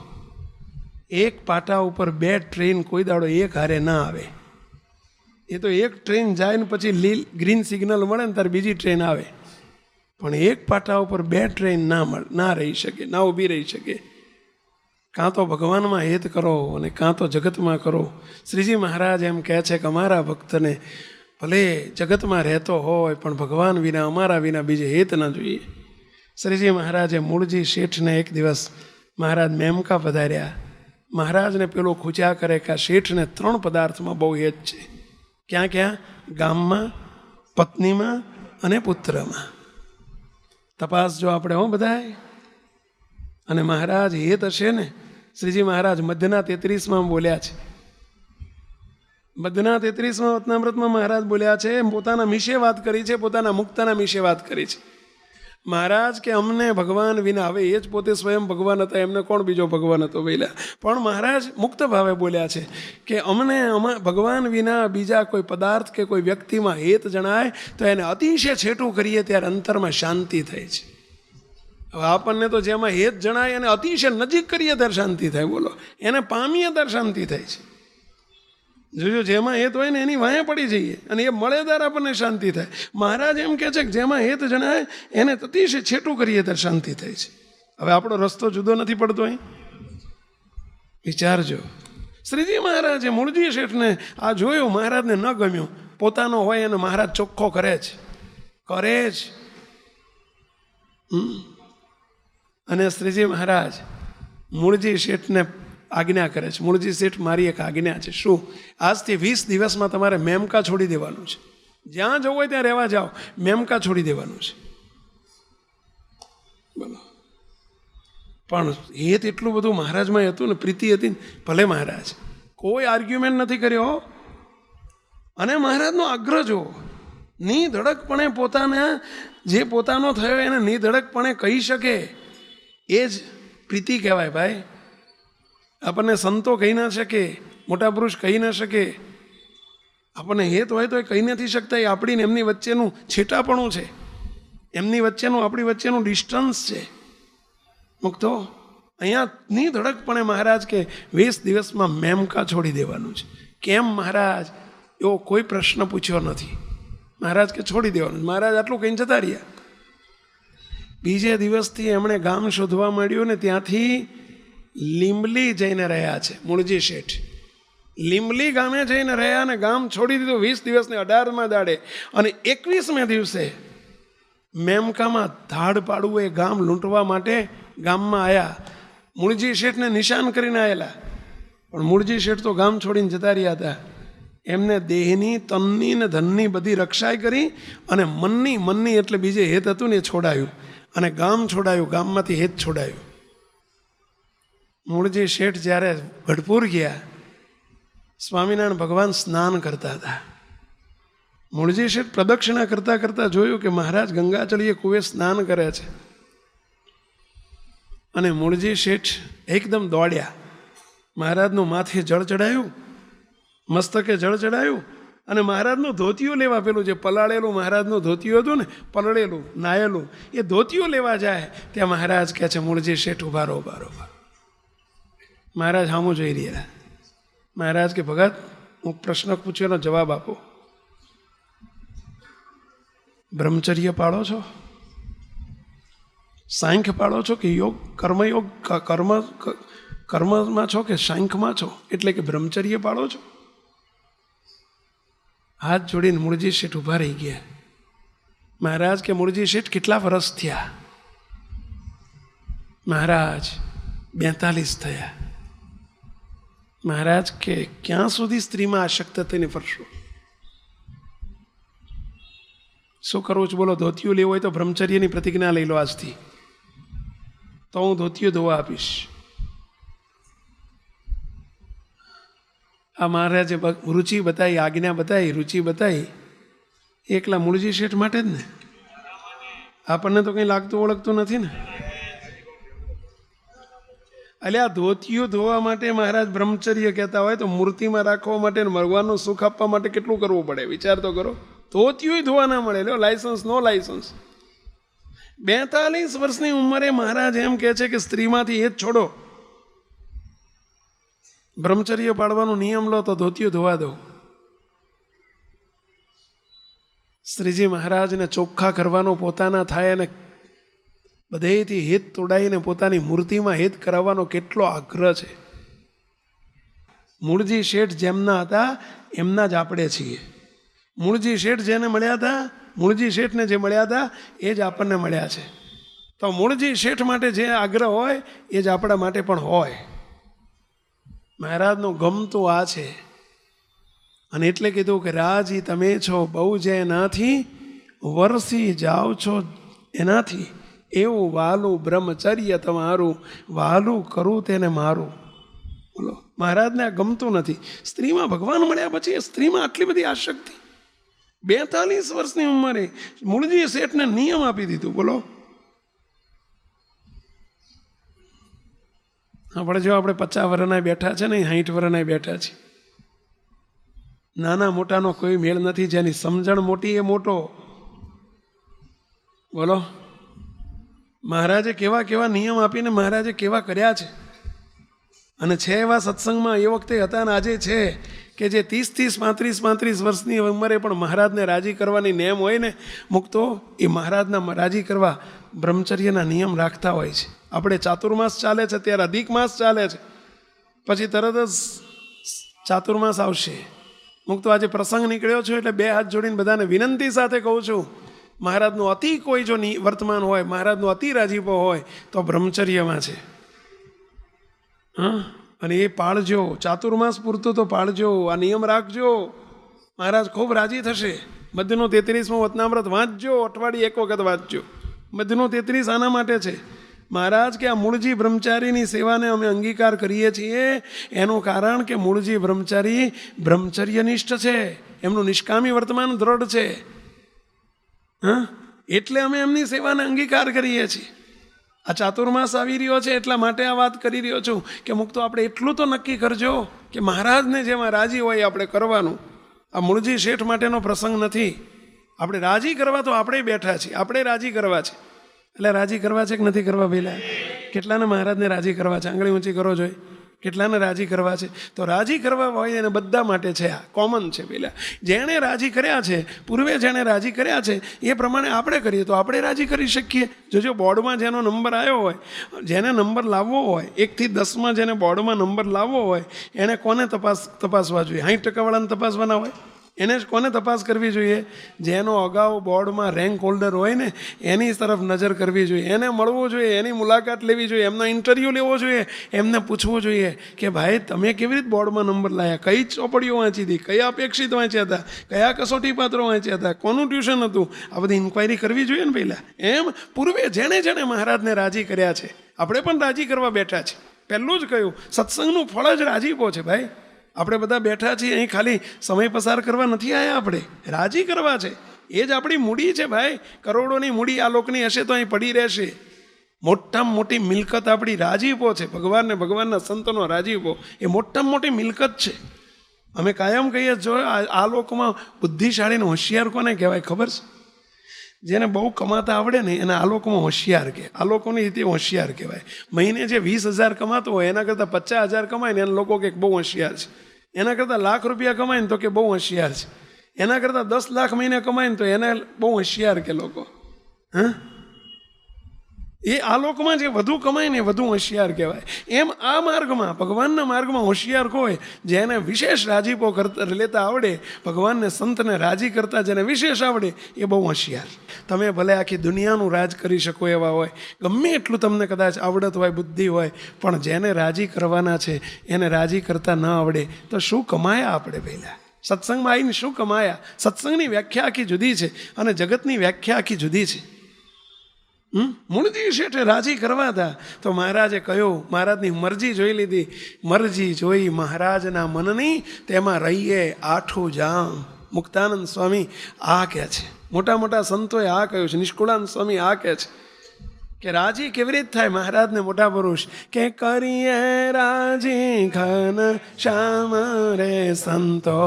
એક પાટા ઉપર બે ટ્રેન કોઈ દાડો એક હારે ના આવે. એ તો એક ટ્રેન જાય ને પછી ગ્રીન સિગ્નલ મળે ને ત્યારે બીજી ટ્રેન આવે, પણ એક પાટા ઉપર બે ટ્રેન ના રહી શકે, ના ઊભી રહી શકે. કાં તો ભગવાનમાં હેત કરો અને કાં તો જગતમાં કરો. શ્રીજી મહારાજ એમ કહે છે કે અમારા ભક્તને ભલે જગતમાં રહેતો હોય પણ ભગવાન વિના, અમારા વિના બીજે હેત ના જોઈએ. શ્રીજી મહારાજે મૂળજી શેઠને એક દિવસ મહારાજ મેમકા પધાર્યા. મહારાજને પેલો ખૂચ્યા કરે કે આ શેઠને 3 પદાર્થમાં બહુ હેત છે. ક્યાં ક્યાં? ગામમાં, પત્નીમાં અને પુત્રમાં. તપાસ જો આપણે હો બધાય. અને મહારાજ હેત હશે ને, શ્રીજી મહારાજ મધ્યના 33માં બોલ્યા છે. મધ્યના 33માં વતનામૃતમાં મહારાજ બોલ્યા છે, પોતાના મિશે વાત કરી છે, પોતાના મુક્તના મિશે વાત કરી છે. મહારાજ કે અમને ભગવાન વિના, હવે એ જ પોતે સ્વયં ભગવાન હતા, એમને કોણ બીજો ભગવાન હતો બોલ્યા, પણ મહારાજ મુક્ત ભાવે બોલ્યા છે કે અમને ભગવાન વિના બીજા કોઈ પદાર્થ કે કોઈ વ્યક્તિમાં હેત જણાય તો એને અતિશય છેટું કરીએ ત્યારે અંતરમાં શાંતિ થાય છે. હવે આપણને તો જેમાં હેત જણાય એને અતિશય નજીક કરીએ ત્યારે શાંતિ થાય. બોલો, એને પામીએ ત્યારે શાંતિ થાય છે. જોજો, જેમાં હેત હોય ને એની વાંહે પડી જઈએ અને એ મળે ત્યારે આપણને શાંતિ થાય. મહારાજ એમ કહે છે કે જેમાં હેત જણાય એને અતિશય છેટું કરીએ ત્યારે શાંતિ થાય છે. હવે આપણો રસ્તો જુદો નથી પડતો અહીં? વિચારજો. શ્રીજી મહારાજે મૂળજી શેઠને આ જોયું, મહારાજને ન ગમ્યું. પોતાનો હોય એને મહારાજ ચોખ્ખો કરે જ. અને શ્રીજી મહારાજ મૂળજી શેઠને આજ્ઞા કરે છે. મૂળજી શેઠ, મારી એક આજ્ઞા છે. શું? આજથી 20 દિવસમાં તમારે મેમકા છોડી દેવાનું છે. જ્યાં જવું હોય ત્યાં રહેવા જાઓ, મેમકા છોડી દેવાનું છે. બોલો, પણ હેત એટલું બધું મહારાજમાં હતું ને, પ્રીતિ હતી ને. ભલે મહારાજ કોઈ આર્ગ્યુમેન્ટ નથી કર્યો. અને મહારાજનો આગ્રહ જુઓ. નિધડકપણે પોતાના જે પોતાનો થયો એને નિધડકપણે કહી શકે એ જ પ્રીતિ કહેવાય ભાઈ. આપણને સંતો કહી ના શકે, મોટા પુરુષ કહી ના શકે. આપણને હેત હોય તો એ કહી નથી શકતા. એ આપણી ને એમની વચ્ચેનું છેટાપણું છે, એમની વચ્ચેનું આપણી વચ્ચેનું ડિસ્ટન્સ છે. મુક્તો અહીંયા નિધડકપણે મહારાજ કે 20 દિવસમાં મેમકા છોડી દેવાનું છે. કેમ મહારાજ? એવો કોઈ પ્રશ્ન પૂછ્યો નથી. મહારાજ કે છોડી દેવાનું. મહારાજ આટલું કહીને જતા રહ્યા. બીજે દિવસથી એમણે ગામ શોધવા માંડ્યું ને ત્યાંથી લીંબલી જઈને રહ્યા છે મૂળજી શેઠ. લીંબલી ગામે જઈને રહ્યા અને ગામ છોડી દીધું 20 દિવસને 18મા દાડે. અને 21મે દિવસે મેમકામાં ધાડ પાડવું એ ગામ લૂંટવા માટે ગામમાં આવ્યા. મૂળજી શેઠને નિશાન કરીને આવેલા, પણ મૂળજી શેઠ તો ગામ છોડીને જતા રહ્યા હતા. એમને દેહની, તનની ને ધનની બધી રક્ષાઈ કરી અને મનની એટલે બીજે હેત હતું ને એ છોડાયું અને ગામ છોડાયું, ગામમાંથી હેત છોડાયું. મૂળજી શેઠ જ્યારે ગઢપુર ગયા, સ્વામિનારાયણ ભગવાન સ્નાન કરતા હતા. મૂળજી શેઠ પ્રદક્ષિણા કરતા કરતા જોયું કે મહારાજ ગંગાચળીએ કુએ સ્નાન કરે છે. અને મૂળજી શેઠ એકદમ દોડ્યા. મહારાજનું માથે જળ ચડાયું, મસ્તકે જળ ચડાયું અને મહારાજનું ધોતિયું લેવા, પેલું જે પલાળેલું મહારાજનું ધોતિયું હતું ને, પલળેલું નાયેલું, એ ધોતિયું લેવા જાય ત્યાં મહારાજ કહે છે, મૂળજી શેઠ ઉભા રહો. મહારાજ સામું જોઈ રહ્યા. મહારાજ કે ભગત, હું પ્રશ્ન પૂછ્યોનો જવાબ આપો. બ્રહ્મચર્ય પાળો છો? સાંખ્ય પાળો છો કે યોગ, કર્મયોગ, કર્મમાં છો કે સાંખ્યમાં છો? એટલે કે બ્રહ્મચર્ય પાળો છો? હાથ જોડીને મૂળજી શેઠ ઊભા રહી ગયા. મહારાજ કે મૂળજી શેઠ કેટલા વર્ષ થયા? મહારાજ 42 થયા. મહારાજ કે ક્યાં સુધી સ્ત્રીમાં આસક્ત થઈને ફરશો? શું કરવું છે બોલો? ધોતિયું લેવું હોય તો બ્રહ્મચર્યની પ્રતિજ્ઞા લઈ લો આજથી, તો હું ધોતિયું ધોવા આપીશ. આ મહારાજે રુચિ બતાવી, આજ્ઞા બતાવી, રુચિ બતાવી એકલા મૂળજી શેઠ માટે જ ને. આપણને તો કંઈ લાગતું ઓળખતું નથી ને. એટલે આ ધોતિયું ધોવા માટે મહારાજ બ્રહ્મચર્ય કહેતા હોય તો મૂર્તિમાં રાખવા માટે ભગવાનનું સુખ આપવા માટે કેટલું કરવું પડે? વિચાર તો કરો. ધોતિયું ધોવા ના મળે, લો લાયસન્સ નો લાયસન્સ. 42 વર્ષની ઉંમરે મહારાજ એમ કહે છે કે સ્ત્રીમાંથી એ જ છોડો, બ્રહ્મચર્ય પાડવાનો નિયમ લો તો ધોતિયું ધોવા દો. શ્રીજી મહારાજને ચોખ્ખા કરવાનો પોતાના થાય અને બધેથી હેત તોડાઈને પોતાની મૂર્તિમાં હેત કરાવવાનો કેટલો આગ્રહ છે. મૂળજી શેઠ જેમના હતા એમના જ આપણે છીએ. મૂળજી શેઠ જેને મળ્યા હતા, મૂળજી શેઠને જે મળ્યા હતા એ જ આપણને મળ્યા છે. તો મૂળજી શેઠ માટે જે આગ્રહ હોય એ જ આપણા માટે પણ હોય. મહારાજનું ગમતું આ છે. અને એટલે કીધું કે રાજી તમે છો બહુ જે એનાથી વરસી જાઓ છો એનાથી, એવું વાલું બ્રહ્મચર્ય તમારું, વાલું કરું તેને મારું. બોલો, મહારાજને આ ગમતું નથી. સ્ત્રીમાં ભગવાન મળ્યા પછી સ્ત્રીમાં આટલી બધી આસક્તિ. 42 વર્ષની ઉંમરે મૂળજી શેઠને નિયમ આપી દીધું. બોલો, આપણે જો આપણે 50 વર્ષના બેઠા છે ને, 60 વર્ષના બેઠા છે. નાના મોટાનો કોઈ મેળ નથી. જેની સમજણ મોટી એ મોટો. બોલો, મહારાજે કેવા કેવા નિયમ આપીને મહારાજે કેવા કર્યા છે. અને છે એવા સત્સંગમાં એ વખતે હતા ને આજે છે કે જે 30, 35 વર્ષની ઉંમરે પણ મહારાજને રાજી કરવાની નેમ હોય ને, મુક્તો એ મહારાજના રાજી કરવા બ્રહ્મચર્યના નિયમ રાખતા હોય છે. આપણે ચાતુર્માસ ચાલે છે ત્યારે અધિક માસ ચાલે છે, પછી તરત જ ચાતુર્માસ આવશે. મુક્તો આજે પ્રસંગ નીકળ્યો છું એટલે 2 હાથ જોડીને બધાને વિનંતી સાથે કહું છું, મહારાજનું અતિ કોઈ જો વર્તમાન હોય, મહારાજનું અતિ રાજીપો હોય તો બ્રહ્મચર્યમાં છે. હા, અને એ પાળજો. ચાતુર્માસ પૂરતું તો પાળજો, આ નિયમ રાખજો. મહારાજ ખૂબ રાજી થશે. મધ્યનું 33મું વતનામૃત વાંચજો, અઠવાડિયે 1 વખત વાંચજો. મધ્યનું 33 આના માટે છે. મહારાજ કે આ મૂળજી બ્રહ્મચારીની સેવાને અમે અંગીકાર કરીએ છીએ એનું કારણ કે મૂળજી બ્રહ્મચારી બ્રહ્મચર્યનિષ્ઠ છે, એમનું નિષ્કામી વર્તમાન દ્રઢ છે. હા, એટલે અમે એમની સેવાને અંગીકાર કરીએ છીએ. આ ચાતુર્માસ આવી રહ્યો છે એટલા માટે આ વાત કરી રહ્યો છું કે મુક્તો આપણે એટલું તો નક્કી કરજો કે મહારાજને જેમાં રાજી હોય આપણે કરવાનું. આ મૂળજી શેઠ માટેનો પ્રસંગ નથી. આપણે રાજી કરવા તો આપણે બેઠા છીએ, આપણે રાજી કરવા છે. એટલે રાજી કરવા છે કે નથી કરવા? પહેલાં કેટલાને મહારાજને રાજી કરવા છે? આંગળી ઊંચી કરો જોઈએ. કેટલાને રાજી કરવા છે? તો રાજી કરવા હોય એને બધા માટે છે. આ કોમન છે. પહેલાં જેણે રાજી કર્યા છે, પૂર્વે જેણે રાજી કર્યા છે એ પ્રમાણે આપણે કરીએ તો આપણે રાજી કરી શકીએ. જો બોર્ડમાં જેનો નંબર આવ્યો હોય, જેને નંબર લાવવો હોય, 1 થી 10માં જેને બોર્ડમાં નંબર લાવવો હોય એને કોને તપાસવા જોઈએ? 60% વાળાને તપાસવાના હોય. એને જ કોને તપાસ કરવી જોઈએ? જેનો અગાઉ બોર્ડમાં રેન્ક હોલ્ડર હોય ને એની તરફ નજર કરવી જોઈએ. એને મળવું જોઈએ, એની મુલાકાત લેવી જોઈએ, એમનો ઇન્ટરવ્યૂ લેવો જોઈએ, એમને પૂછવું જોઈએ કે ભાઈ તમે કેવી રીતે બોર્ડમાં નંબર લાવ્યા, કઈ ચોપડીઓ વાંચી હતી, કયા અપેક્ષિત વાંચ્યા હતા, કયા કસોટી પાત્રો વાંચ્યા હતા, કોનું ટ્યુશન હતું, આ બધી ઇન્ક્વાયરી કરવી જોઈએ ને પહેલાં. એમ પૂર્વે જેણે જેણે મહારાજને રાજી કર્યા છે આપણે પણ રાજી કરવા બેઠા છે. પહેલું જ કહ્યું, સત્સંગનું ફળ જ રાજીપો છે ભાઈ. આપણે બધા બેઠા છીએ અહીં ખાલી સમય પસાર કરવા નથી આવ્યા, આપણે રાજી કરવા છે. એ જ આપણી મૂડી છે ભાઈ. કરોડોની મૂડી આ લોકની હશે તો અહીં પડી રહેશે. મોટામાં મોટી મિલકત આપણી રાજીપો છે. ભગવાનને ભગવાનના સંતનો રાજીપો એ મોટામાં મોટી મિલકત છે. અમે કાયમ કહીએ જો આ લોકમાં બુદ્ધિશાળીને હોશિયાર કોને કહેવાય ખબર છે? જેને બહુ કમાતા આવડે ને એને આ લોકોમાં હોશિયાર કહે. આ લોકોની રીતે હોશિયાર કહેવાય. મહિને જે 20,000 કમાતો હોય એના કરતાં 50,000 કમાય ને એના લોકો કે બહુ હોશિયાર છે. એના કરતાં લાખ રૂપિયા કમાય ને તો કે બહુ હોશિયાર છે. એના કરતાં 10 લાખ મહિને કમાય ને તો એને બહુ હોશિયાર કે લોકો. હા, એ આ લોકમાં જે વધુ કમાય ને વધુ હોશિયાર કહેવાય. એમ આ માર્ગમાં, ભગવાનના માર્ગમાં હોશિયાર કોઈ જેને વિશેષ રાજીપો લેતા આવડે, ભગવાનને સંતને રાજી કરતા જેને વિશેષ આવડે એ બહુ હોશિયાર. તમે ભલે આખી દુનિયાનું રાજ કરી શકો એવા હોય, ગમે એટલું તમને કદાચ આવડત હોય, બુદ્ધિ હોય, પણ જેને રાજી કરવાના છે એને રાજી કરતા ન આવડે તો શું કમાયા આપણે પહેલાં? સત્સંગમાં આવીને શું કમાયા? સત્સંગની વ્યાખ્યા આખી જુદી છે અને જગતની વ્યાખ્યા આખી જુદી છે. મૂળજી શેઠે રાજી કરવા હતા તો મહારાજે કહ્યું, મહારાજની મરજી જોઈ લીધી. મરજી જોઈ મહારાજના મનની, તેમાં રહીએ આઠું જામ. મુક્તાનંદ સ્વામી આ કહે છે, મોટા મોટા સંતોએ આ કહ્યું છે, નિષ્કુળાનંદ સ્વામી આ કહે છે કે રાજી કેવી રીતે થાય? મહારાજને મોટા પુરુષ કે કરીએ રાજી ઘન શ્યામ રે સંતો,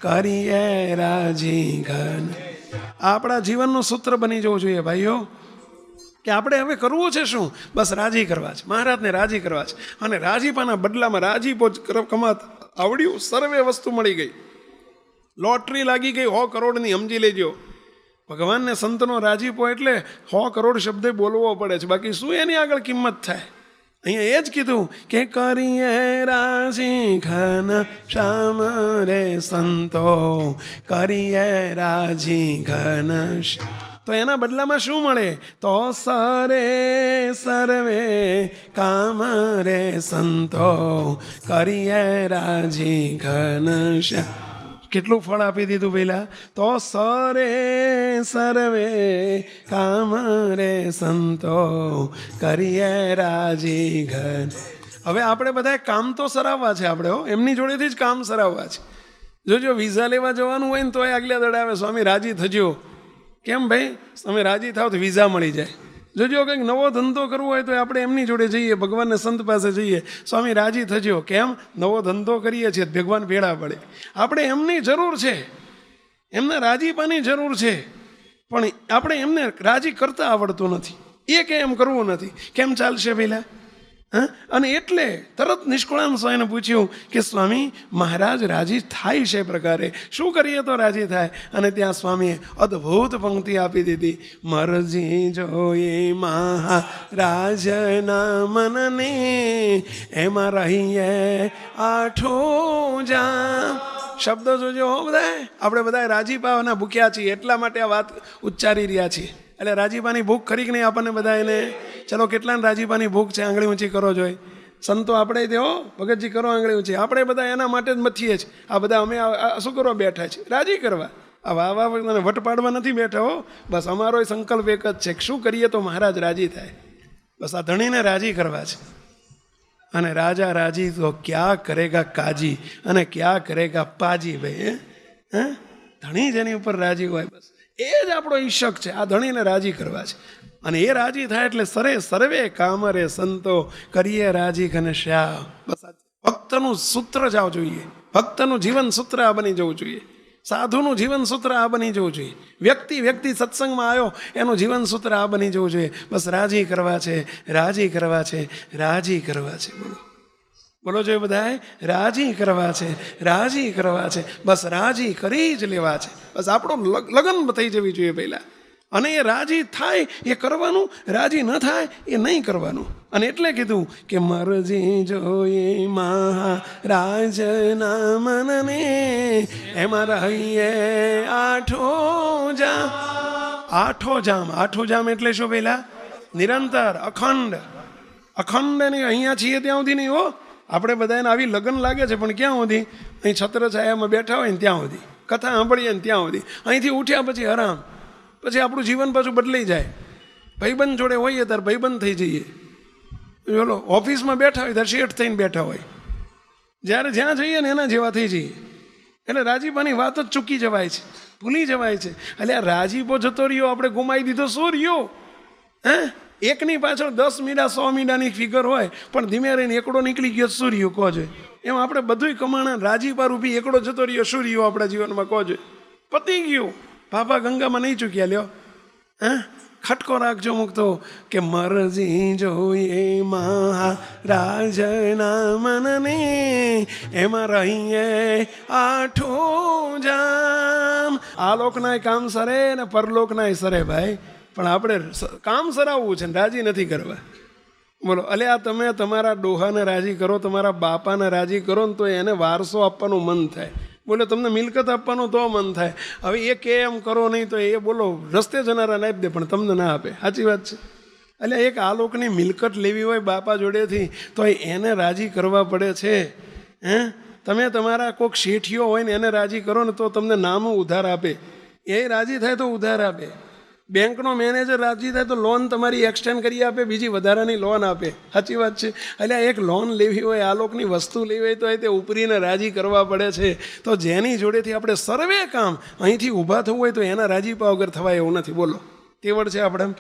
કરીએ રાજી ઘન. આપણા જીવનનું સૂત્ર બની જવું જોઈએ ભાઈઓ, કે આપણે હવે કરવું છે શું? બસ રાજી કરવા છે, મહારાજને રાજી કરવા છે. અને રાજીપાના બદલામાં રાજીપો કમાત આવડ્યું, સર્વે વસ્તુ મળી ગઈ, લોટરી લાગી ગઈ 100 કરોડની, સમજી લેજો. ભગવાનને સંતનો રાજીપો એટલે 100 કરોડ શબ્દે બોલવો પડે છે, બાકી શું એની આગળ કિંમત થાય? અહીંયા એ જ કીધું કે કરીએ રાજી ઘન શ્યામ રે સંતો, કરીએ રાજી ઘન. તો એના બદલામાં શું મળે? તો સરે સર્વે કામ રે સંતો, કરીએ રાજી ઘન શ્યામ. કેટલું ફળ આપી દીધું પહેલા? તો સરે સર્વે કામ રે સંતો, કરીએ રાજી ઘન. હવે આપણે બધા કામ તો સરાવવા છે, આપણે એમની જોડેથી જ કામ સરાવવા છે. જો વિઝા લેવા જવાનું હોય ને તો આગલા દડે આવે, સ્વામી રાજી થજો. કેમ ભાઈ? તમે રાજી થાવ તો વિઝા મળી જાય. જો કંઈક નવો ધંધો કરવો હોય તો આપણે એમની જોડે જઈએ, ભગવાનને સંત પાસે જઈએ, સ્વામી રાજી થજો. કેમ? નવો ધંધો કરીએ છીએ, ભગવાન ભેળા પડે. આપણે એમની જરૂર છે, એમને રાજીપાની જરૂર છે, પણ આપણે એમને રાજી કરતા આવડતું નથી. એ કે એમ કરવું નથી, કેમ ચાલશે પહેલા? અને એટલે તરત નિષ્કુળાનંદ સ્વામીને પૂછ્યું કે સ્વામી, મહારાજ રાજી થાય છે પ્રકારે, શું કરીએ તો રાજી થાય? અને ત્યાં સ્વામીએ અદ્ભુત પંક્તિ આપી દીધી, મરજી જોઈએ મહારાજના મનને, એમાં રહીએ આઠું જામ. શબ્દો જોજો બધા, આપણે બધા રાજીપાના ભૂખ્યા છીએ, એટલા માટે આ વાત ઉચ્ચારી રહ્યા છીએ. એટલે રાજીપાની ભૂખ ખરી કે નહીં આપણને બધા? એને ચલો કેટલાને રાજીપાની ભૂખ છે? આંગળી ઊંચી કરો જોઈએ. સંતો આપણે તેઓ ભગતજી કરો આંગળી ઊંચી. આપણે બધા એના માટે જ મથીએ છીએ. આ બધા અમે શું કરવા બેઠા છીએ? રાજી કરવા. આ વાહ વટ પાડવા નથી બેઠા હો. બસ અમારો સંકલ્પ એક જ છે કે શું કરીએ તો મહારાજ રાજી થાય. બસ આ ધણીને રાજી કરવા છે. અને રાજા રાજી તો ક્યાં કરેગા કાજી અને ક્યાં કરેગા પાજી. ભાઈ ધણી જેની ઉપર રાજી હોય બસ એ જ આપણો ઈશક છે. આ ધણીને રાજી કરવા છે. અને એ રાજી થાય એટલે સર્વે કામ રે સંતો, કરીએ રાજી ઘનશ્યામ. બસ ભક્તનું સૂત્ર જ આ જોઈએ. ભક્તનું જીવન સૂત્ર આ બની જવું જોઈએ. સાધુનું જીવન સૂત્ર આ બની જવું જોઈએ. વ્યક્તિ સત્સંગમાં આવ્યો એનું જીવન સૂત્ર આ બની જવું જોઈએ. બસ રાજી કરવા છે, રાજી કરવા છે, રાજી કરવા છે. બોલો જોઈએ બધાએ, રાજી કરવા છે, રાજી કરવા છે. બસ રાજી કરી જ લેવા છે. બસ આપણો લગન થઈ જવી જોઈએ પહેલા. અને એ રાજી થાય એ કરવાનું, રાજી ન થાય એ નહીં કરવાનું. અને એટલે કીધું કે મરજી જોઈએ મહારાજના મનને, એમાં રહીએ આઠો જામ. આઠો જામ એટલે શું પહેલા? નિરંતર, અખંડ નહીં. અહીંયા છીએ ત્યાં સુધી નહીં હો. આપણે બધાને આવી લગ્ન લાગે છે પણ ક્યાં સુધી? અહીં છત્ર છાયામાં બેઠા હોય ને ત્યાં સુધી, કથા સાંભળીએ ને ત્યાં સુધી. અહીંથી ઉઠ્યા પછી આરામ, પછી આપણું જીવન પાછું બદલાઈ જાય. ભાઈબંધ જોડે હોઈએ ત્યારે ભાઈબંધ થઈ જઈએ. બોલો, ઓફિસમાં બેઠા હોય ત્યારે શેઠ થઈને બેઠા હોય. જ્યારે જ્યાં જઈએ ને એના જેવા થઈ જઈએ. એટલે રાજીપાની વાત જ ચૂકી જવાય છે, ભૂલી જવાય છે. એટલે આ રાજીપો જતો રહ્યો, આપણે ગુમાવી દીધો. શું રહ્યો? એકની પાછળ 10 મીંડા 100 મીંડાની ફિગર હોય પણ ધીમે રહીને એકડો નીકળી ગયો. શું રહ્યું કહો જોઈએ? એમ આપણે બધુંય કમાણા રાજીપા રૂપી એકડો જતો રહ્યો. શું રહ્યું આપણા જીવનમાં કહો જોઈએ? પતી ગયું. પાપા ગંગામાં નહીં ચૂક્યા. લ્યો ખટકો રાખજો મૂકતો કે મરજી જોઈએ મહારાજના મનને, એમાં રહીએ આઠો જામ. આ લોકનાય કામ સરે ને પરલોકનાય સરે ભાઈ. પણ આપણે કામ સરાવવું છે ને રાજી નથી કરવા. બોલો, અલે આ તમે તમારા ડોહાને રાજી કરો, તમારા બાપાને રાજી કરો ને તો એને વારસો આપવાનું મન થાય. બોલો, તમને મિલકત આપવાનું તો મન થાય. હવે એ કે એમ કરો નહીં તો એ બોલો રસ્તે જનારાને આપી દે, પણ તમને ના આપે. સાચી વાત છે. એટલે એક આ લોકોની મિલકત લેવી હોય બાપા જોડેથી તો એને રાજી કરવા પડે છે. તમે તમારા કોઈક શેઠિયો હોય ને એને રાજી કરો ને તો તમને નામું ઉધાર આપે. એ રાજી થાય તો ઉધાર આપે. બેંકનો મેનેજર રાજી થાય તો લોન તમારી એક્સટેન્ડ કરી આપે, બીજી વધારાની લોન આપે. સાચી વાત છે. એટલે એક લોન લેવી હોય, આ લોકની વસ્તુ લેવી હોય તો એ તે ઉપરીને રાજી કરવા પડે છે. તો જેની જોડેથી આપણે સર્વે કામ અહીંથી ઊભા થવું હોય તો એના રાજીપા વગર થવાય એવું નથી. બોલો, તેવડ છે આપણે.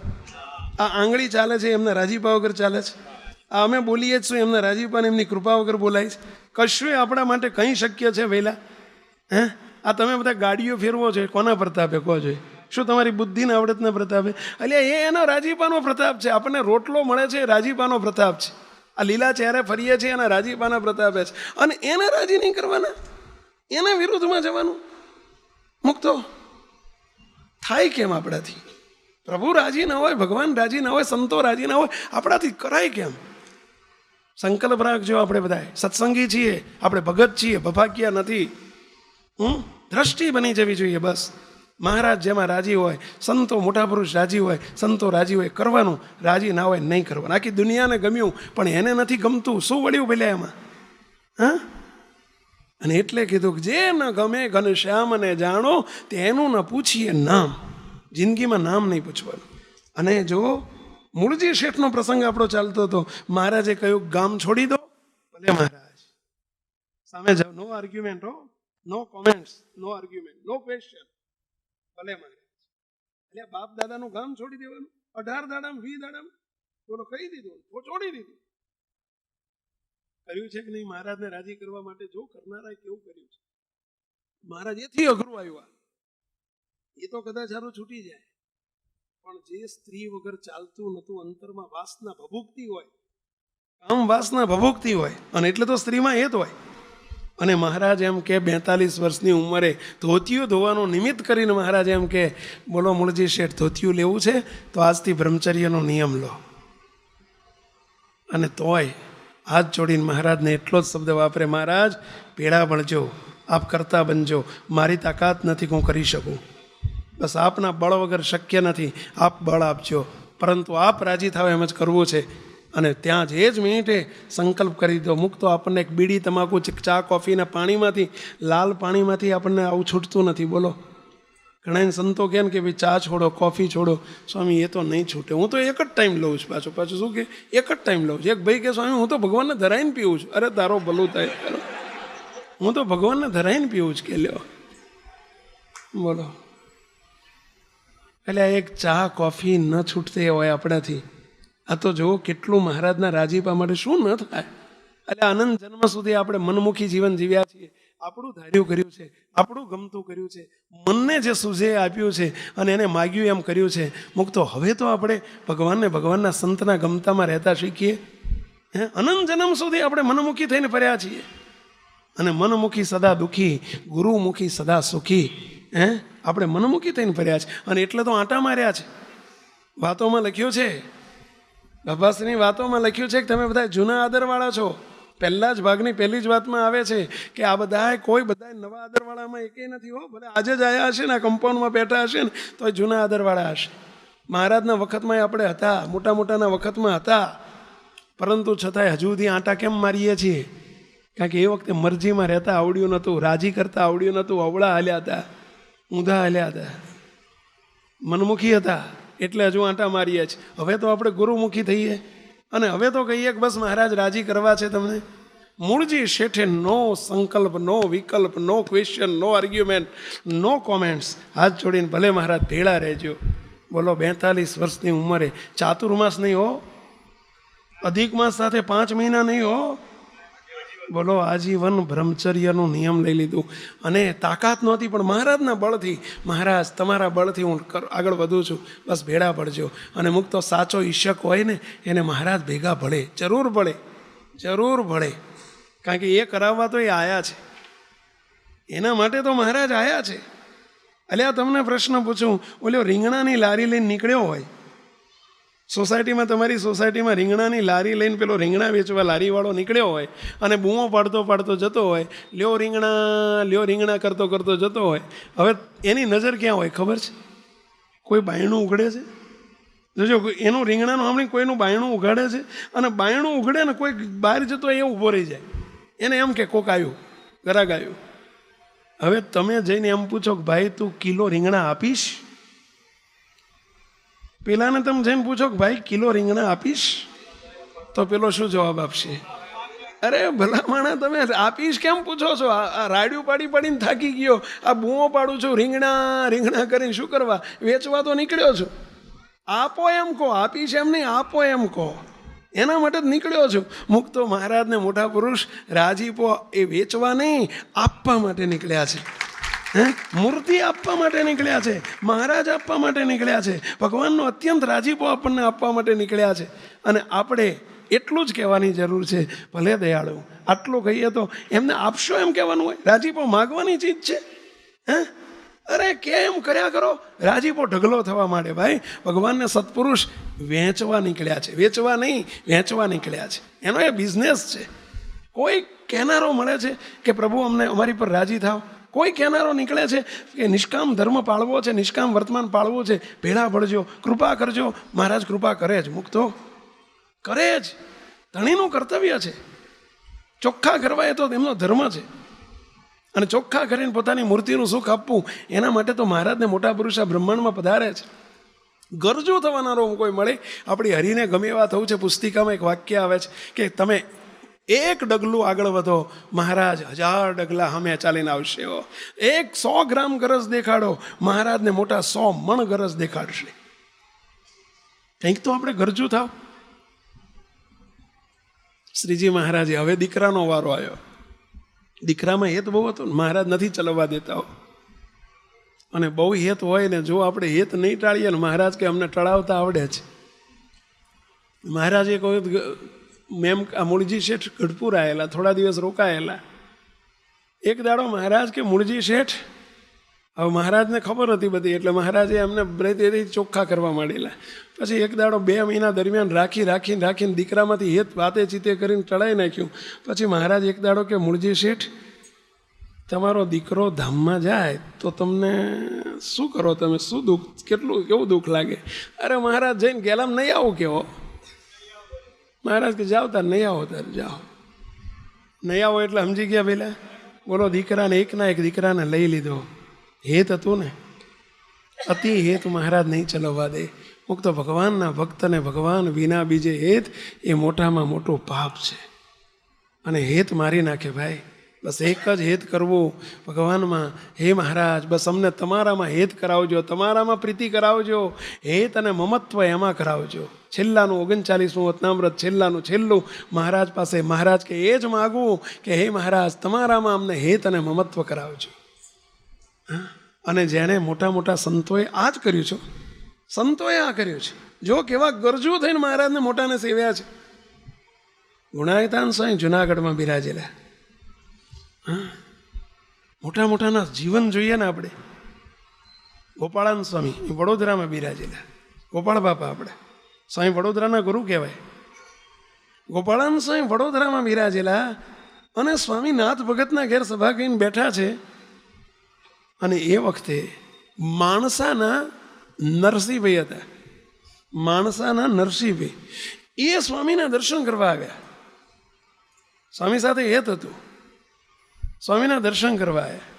આ આંગળી ચાલે છે એમના રાજીપા વગર ચાલે છે. આ અમે બોલીએ જ શું એમના રાજીપાને એમની કૃપા વગર બોલાય છે? કશું આપણા માટે કંઈ શક્ય છે વહેલા? આ તમે બધા ગાડીઓ ફેરવો છો કોના પ્રતાપે કહો છો? શું તમારી બુદ્ધિના આવડતના પ્રતાપે? એટલે એ એના રાજીપાનો પ્રતાપ છે. આપણને રોટલો મળે છે એ રાજીપાનો પ્રતાપ છે. આ લીલા ચહેરે ફરીએ છીએ એના રાજીપાના પ્રતાપે છે. અને એને રાજી નહીં કરવાના, એના વિરુદ્ધમાં જવાનું. મુક્તો થાય કેમ આપણાથી? પ્રભુ રાજી ના હોય, ભગવાન રાજી ના હોય, સંતો રાજી ના હોય, આપણાથી કરાય કેમ? સંકલ્પ રાખજો. આપણે બધા સત્સંગી છીએ, આપણે ભગત છીએ, ભભાગ્યા નથી. દ્રષ્ટિ બની જવી જોઈએ બસ. મહારાજ જેમાં રાજી હોય, સંતો મોટા પુરુષ રાજી હોય, સંતો રાજી હોય કરવાનું, રાજી ના હોય નહીં કરવાનું. આખી દુનિયાને ગમ્યું પણ એને નથી ગમતું, શું વળ્યું પેલા એમાં? અને એટલે કીધું કે જે ન ગમે ઘનશ્યામને જાણો તેનું ન પૂછીએ નામ. જિંદગીમાં નામ નહીં પૂછવાનું. અને જો મૂળજી શેઠનો પ્રસંગ આપણો ચાલતો હતો, મહારાજે કહ્યું ગામ છોડી દો. ભલે મહારાજ, સામે જાઓ, નો આર્ગ્યુમેન્ટ, નો કોમેન્ટ્સ, નો આર્ગ્યુમેન્ટ, નો ક્વેશ્ચન. ભલે મહારાજ. એટલે બાપ દાદાનું ગામ છોડી દેવાનું 18 દાડામાં 20 દાડામાં બોલો કહી દીધું, છોડી દીધું. કર્યું છે કે નહીં મહારાજને રાજી કરવા માટે? જો કરનારાએ કેવું કર્યું છે. મહારાજ એથી અઘરું આવ્યું. એ તો કદાચ સારું છૂટી જાય, પણ જે સ્ત્રી વગર ચાલતું નતું, અંતરમાં વાસના ભભૂકતી હોય, કામ વાસના ભભૂકતી હોય, અને એટલે તો સ્ત્રીમાં એ જ હોય. અને મહારાજ એમ કે 42 વર્ષની ઉંમરે ધોતિયું ધોવાનું નિમિત્ત કરીને મહારાજ એમ કે બોલો મૂળજી શેઠ ધોતિયું લેવું છે તો આજથી બ્રહ્મચર્યનો નિયમ લો. અને તોય હાથ જોડીને મહારાજને એટલો જ શબ્દ વાપરે, મહારાજ પેડા બળજો, આપ કરતા બનજો, મારી તાકાત નથી હું કરી શકું, બસ આપના બળ વગર શક્ય નથી, આપ બળ આપજો, પરંતુ આપ રાજી થાવ એમ જ કરવું છે. અને ત્યાં જ એ જ મિનિટે સંકલ્પ કરી દો. મુક્તો આપણને એક બીડી તમાકુ ચા કોફીના પાણીમાંથી, લાલ પાણીમાંથી આપણને આવું છૂટતું નથી. બોલો, ઘણા સંતો કહે કે ભાઈ ચા છોડો, કોફી છોડો. સ્વામી એ તો નહીં છૂટે, હું તો એક જ ટાઈમ લઉં છું. પાછું શું કે એક જ ટાઈમ લઉં છું. એક ભાઈ કે સ્વામી હું તો ભગવાનને ધરાઈને પીવું છું. અરે તારો ભલું થાય, હું તો ભગવાનને ધરાઈને પીવું છું કે લ્યો. બોલો, એટલે એક ચા કોફી ન છૂટતી હોય આપણાથી. આ તો જો કેટલું મહારાજના રાજીપા માટે શું ન થાય. એટલે અનંત જન્મ સુધી આપણે મનમુખી જીવન જીવ્યા છીએ, આપણું ધાર્યું કર્યું છે, આપણું ગમતું કર્યું છે, મનને જે સૂઝે આપ્યું છે અને એને માગ્યું એમ કર્યું છે. મુક્તો હવે તો આપણે ભગવાનને, ભગવાનના સંતના ગમતામાં રહેતા શીખીએ. અનંત જન્મ સુધી આપણે મનમુખી થઈને ફર્યા છીએ. અને મનમુખી સદા દુઃખી, ગુરુમુખી સદા સુખી. આપણે મનમુખી થઈને ફર્યા છે. અને એટલે તો આંટા માર્યા છે. વાતોમાં લખ્યું છે, બાબાશ્રીની વાતોમાં લખ્યું છે કે તમે બધા જૂના આદરવાળા છો. પહેલા જ ભાગની પહેલી જ વાતમાં આવે છે કે આ બધા કોઈ બધા નવા આદરવાળામાં એકેય નથી હો. બધા આજે જ આવ્યા હશે ને કમ્પાઉન્ડમાં બેઠા હશે ને તો જૂના આદરવાળા હશે. મહારાજના વખતમાં આપણે હતા, મોટા મોટાના વખતમાં હતા, પરંતુ છતાંય હજુ સુધી આંટા કેમ મારીએ છીએ? કારણ કે એ વખતે મરજીમાં રહેતા આવડ્યું નહોતું, રાજી કરતા આવડ્યું નહોતું, અવળા હાલ્યા હતા, ઊંધા હાલ્યા હતા, મનમુખી હતા, એટલે હજુ આંટા મારીએ છીએ. હવે તો આપણે ગુરુમુખી થઈએ અને હવે તો કહીએ કે બસ મહારાજ રાજી કરવા છે તમને. મૂળજી શેઠે નો સંકલ્પ, નો વિકલ્પ, નો ક્વેશ્ચન, નો આર્ગ્યુમેન્ટ, નો કોમેન્ટ્સ. હાથ જોડીને ભલે મહારાજ ભેળા રહેજો. બોલો 42 વર્ષની ઉંમરે ચાતુર્માસ નહીં હો, અધિક માસ સાથે 5 મહિના નહીં હો. બોલો આજીવન બ્રહ્મચર્યનો નિયમ લઈ લીધું. અને તાકાત નહોતી પણ મહારાજના બળથી, મહારાજ તમારા બળથી હું આગળ વધું છું, બસ ભેળા પડજો. અને મુક્તો સાચો ઈશક હોય ને એને મહારાજ ભેગા ભળે, જરૂર ભળે, જરૂર ભળે. કારણ કે એ કરાવવા તો એ આયા છે, એના માટે તો મહારાજ આયા છે. અલ્યા તમને પ્રશ્ન પૂછું, ઓલો રીંગણાની લારી લઈને નીકળ્યો હોય સોસાયટીમાં, તમારી સોસાયટીમાં રીંગણાની લારી લઈને પેલો રીંગણા વેચવા લારીવાળો નીકળ્યો હોય અને બૂમો પાડતો પાડતો જતો હોય, લ્યો રીંગણા કરતો કરતો જતો હોય. હવે એની નજર ક્યાં હોય ખબર છે? કોઈ બાયણું ઉઘડે છે? જોજો, એનું રીંગણાનું હમણાં કોઈનું બાયણું ઉઘાડે છે? અને બાયણું ઉઘડે ને કોઈ બહાર જતો એ ઊભો રહી જાય, એને એમ કે કોક આવ્યું, ગરાગ આવ્યું. હવે તમે જઈને એમ પૂછો કે ભાઈ તું કિલો રીંગણા આપીશ? પેલાને તમે જઈને પૂછો કે ભાઈ કિલો રીંગણા આપીશ? તો પેલો શું જવાબ આપશે? અરે ભલા માણા, તમે આપીશ કેમ પૂછો છો? આ રાડિયું પાડી પાડીને થાકી ગયો, આ બૂમો પાડું છું, રીંગણા કરીને શું કરવા? વેચવા તો નીકળ્યો છું. આપો એમ કહો, આપીશ એમ નહીં, આપો એમ કહો. એના માટે જ નીકળ્યો છું. મુક્તો મહારાજને મોટા પુરુષ રાજીપો એ વેચવા નહીં, આપવા માટે નીકળ્યા છે. મૂર્તિ આપવા માટે નીકળ્યા છે, મહારાજ આપવા માટે નીકળ્યા છે, ભગવાનનો અત્યંત રાજીપો આપણને આપવા માટે નીકળ્યા છે. અને આપણે એટલું જ કહેવાની જરૂર છે, ભલે દયાળુ આટલું કહીએ તો એમને આપશો એમ કહેવાનું હોય. રાજીપો માગવાની ચીજ છે. અરે કેમ કર્યા કરો, રાજીપો ઢગલો થવા માંડે. ભાઈ ભગવાનને સત્પુરુષ વેચવા નીકળ્યા છે, વેચવા નહીં, વેચવા નીકળ્યા છે. એનો એ બિઝનેસ છે. કોઈ કહેનારો મળે છે કે પ્રભુ અમને અમારી પર રાજી થાવ? કોઈ કહેનારો નીકળે છે કે નિષ્કામ ધર્મ પાળવો છે, નિષ્કામ વર્તમાન પાળવું છે, ભેળા પડજો, કૃપા કરજો? મહારાજ કૃપા કરે જ, મુક્તો કરે જ. ધણીનું કર્તવ્ય છે. ચોખ્ખા કરવા એ તો એમનો ધર્મ છે. અને ચોખ્ખા કરીને પોતાની મૂર્તિનું સુખ આપવું, એના માટે તો મહારાજને મોટા પુરુષ આ બ્રહ્માંડમાં પધારે છે. ગરજુ થવાનારો કોઈ મળે, આપણી હરિને ગમે એવા થવું છે. પુસ્તિકામાં એક વાક્ય આવે છે કે તમે એક ડગલું આગળ વધો, મહારાજ 1000 ડગલા સામે ચાલીને આવશે. 100 ગ્રામ ગરજ દેખાડો, મહારાજને મોટા 100 મણ ગરજ દેખાડશે. કંઈક તો આપણે ગરજુ થાવ. શ્રીજી મહારાજે હવે દીકરાનો વારો આવ્યો. દીકરામાં હેત બહુ હતો, મહારાજ નથી ચલાવવા દેતા. અને બહુ હેત હોય ને, જો આપણે હેત નહીં ટાળીએ ને, મહારાજ કે અમને ટળાવતા આવડે છે. મહારાજે કહ્યું, મેમ આ મૂળજી શેઠ ગઢપુર આવેલા, થોડા દિવસ રોકાયેલા. એક દાડો મહારાજ કે મૂળજી શેઠ, હવે મહારાજને ખબર હતી બધી, એટલે મહારાજે એમને બ્રેથી ચોખ્ખા કરવા માંડેલા. પછી એક દાડો 2 મહિના દરમિયાન રાખીને દીકરામાંથી હેત વાતે ચીતે કરીને ટળાઈ નાખ્યું. પછી મહારાજ એક દાડો કે મૂળજી શેઠ, તમારો દીકરો ધામમાં જાય તો તમને શું કરો? તમે શું દુઃખ, કેવું દુઃખ લાગે? અરે મહારાજ જઈને ગેલામ નહીં આવું કેવો? મહારાજ કે જાઓ તાર, નહીં આવો તાર જાઓ. નહીં આવો એટલે સમજી ગયા પેલા? બોલો, દીકરાને એકના એક દીકરાને લઈ લીધો. હેત હતું ને, અતિ હેત મહારાજ નહીં ચલાવવા દે. મુક્ત ભગવાનના ભક્તને ભગવાન વિના બીજે હેત એ મોટામાં મોટું પાપ છે. અને હેત મારી નાખે ભાઈ. બસ એક જ હેત કરવું ભગવાનમાં. હે મહારાજ, બસ અમને તમારામાં હેત કરાવજો, તમારામાં પ્રીતિ કરાવજો, હેત અને મમત્વ એમાં કરાવજો. છેલ્લાનું 39મું વતનામૃત, છેલ્લું મહારાજ પાસે મહારાજ કે એ જ માગવું કે હે મહારાજ, તમારામાં અમને હેત અને મમત્વ કરાવજો. અને જેણે મોટા સંતોએ આ જ કર્યું છે. સંતોએ આ કર્યું છે. જો કેવા ગરજુ થઈને મહારાજને મોટાને સેવ્યા છે. ગુણાયતાન સ્વામી જુનાગઢમાં બિરાજેલા. મોટાના જીવન જોઈએ ને આપણે. ગોપાળાન સ્વામી વડોદરામાં બિરાજેલા. ગોપાળ બાપા આપણે સ્વામી વડોદરાના ગુરુ કહેવાય. ગોપાળાન સ્વામી વડોદરામાં બિરાજેલા અને સ્વામીનાથ ભગતના ઘેર સભા કરીને બેઠા છે. અને એ વખતે માણસાના નરસિંહભાઈ હતા. માણસાના નરસિંહભાઈ એ સ્વામીના દર્શન કરવા આવ્યા. સ્વામી સાથે હેત હતું. સ્વામીના દર્શન કરવા આવ્યા.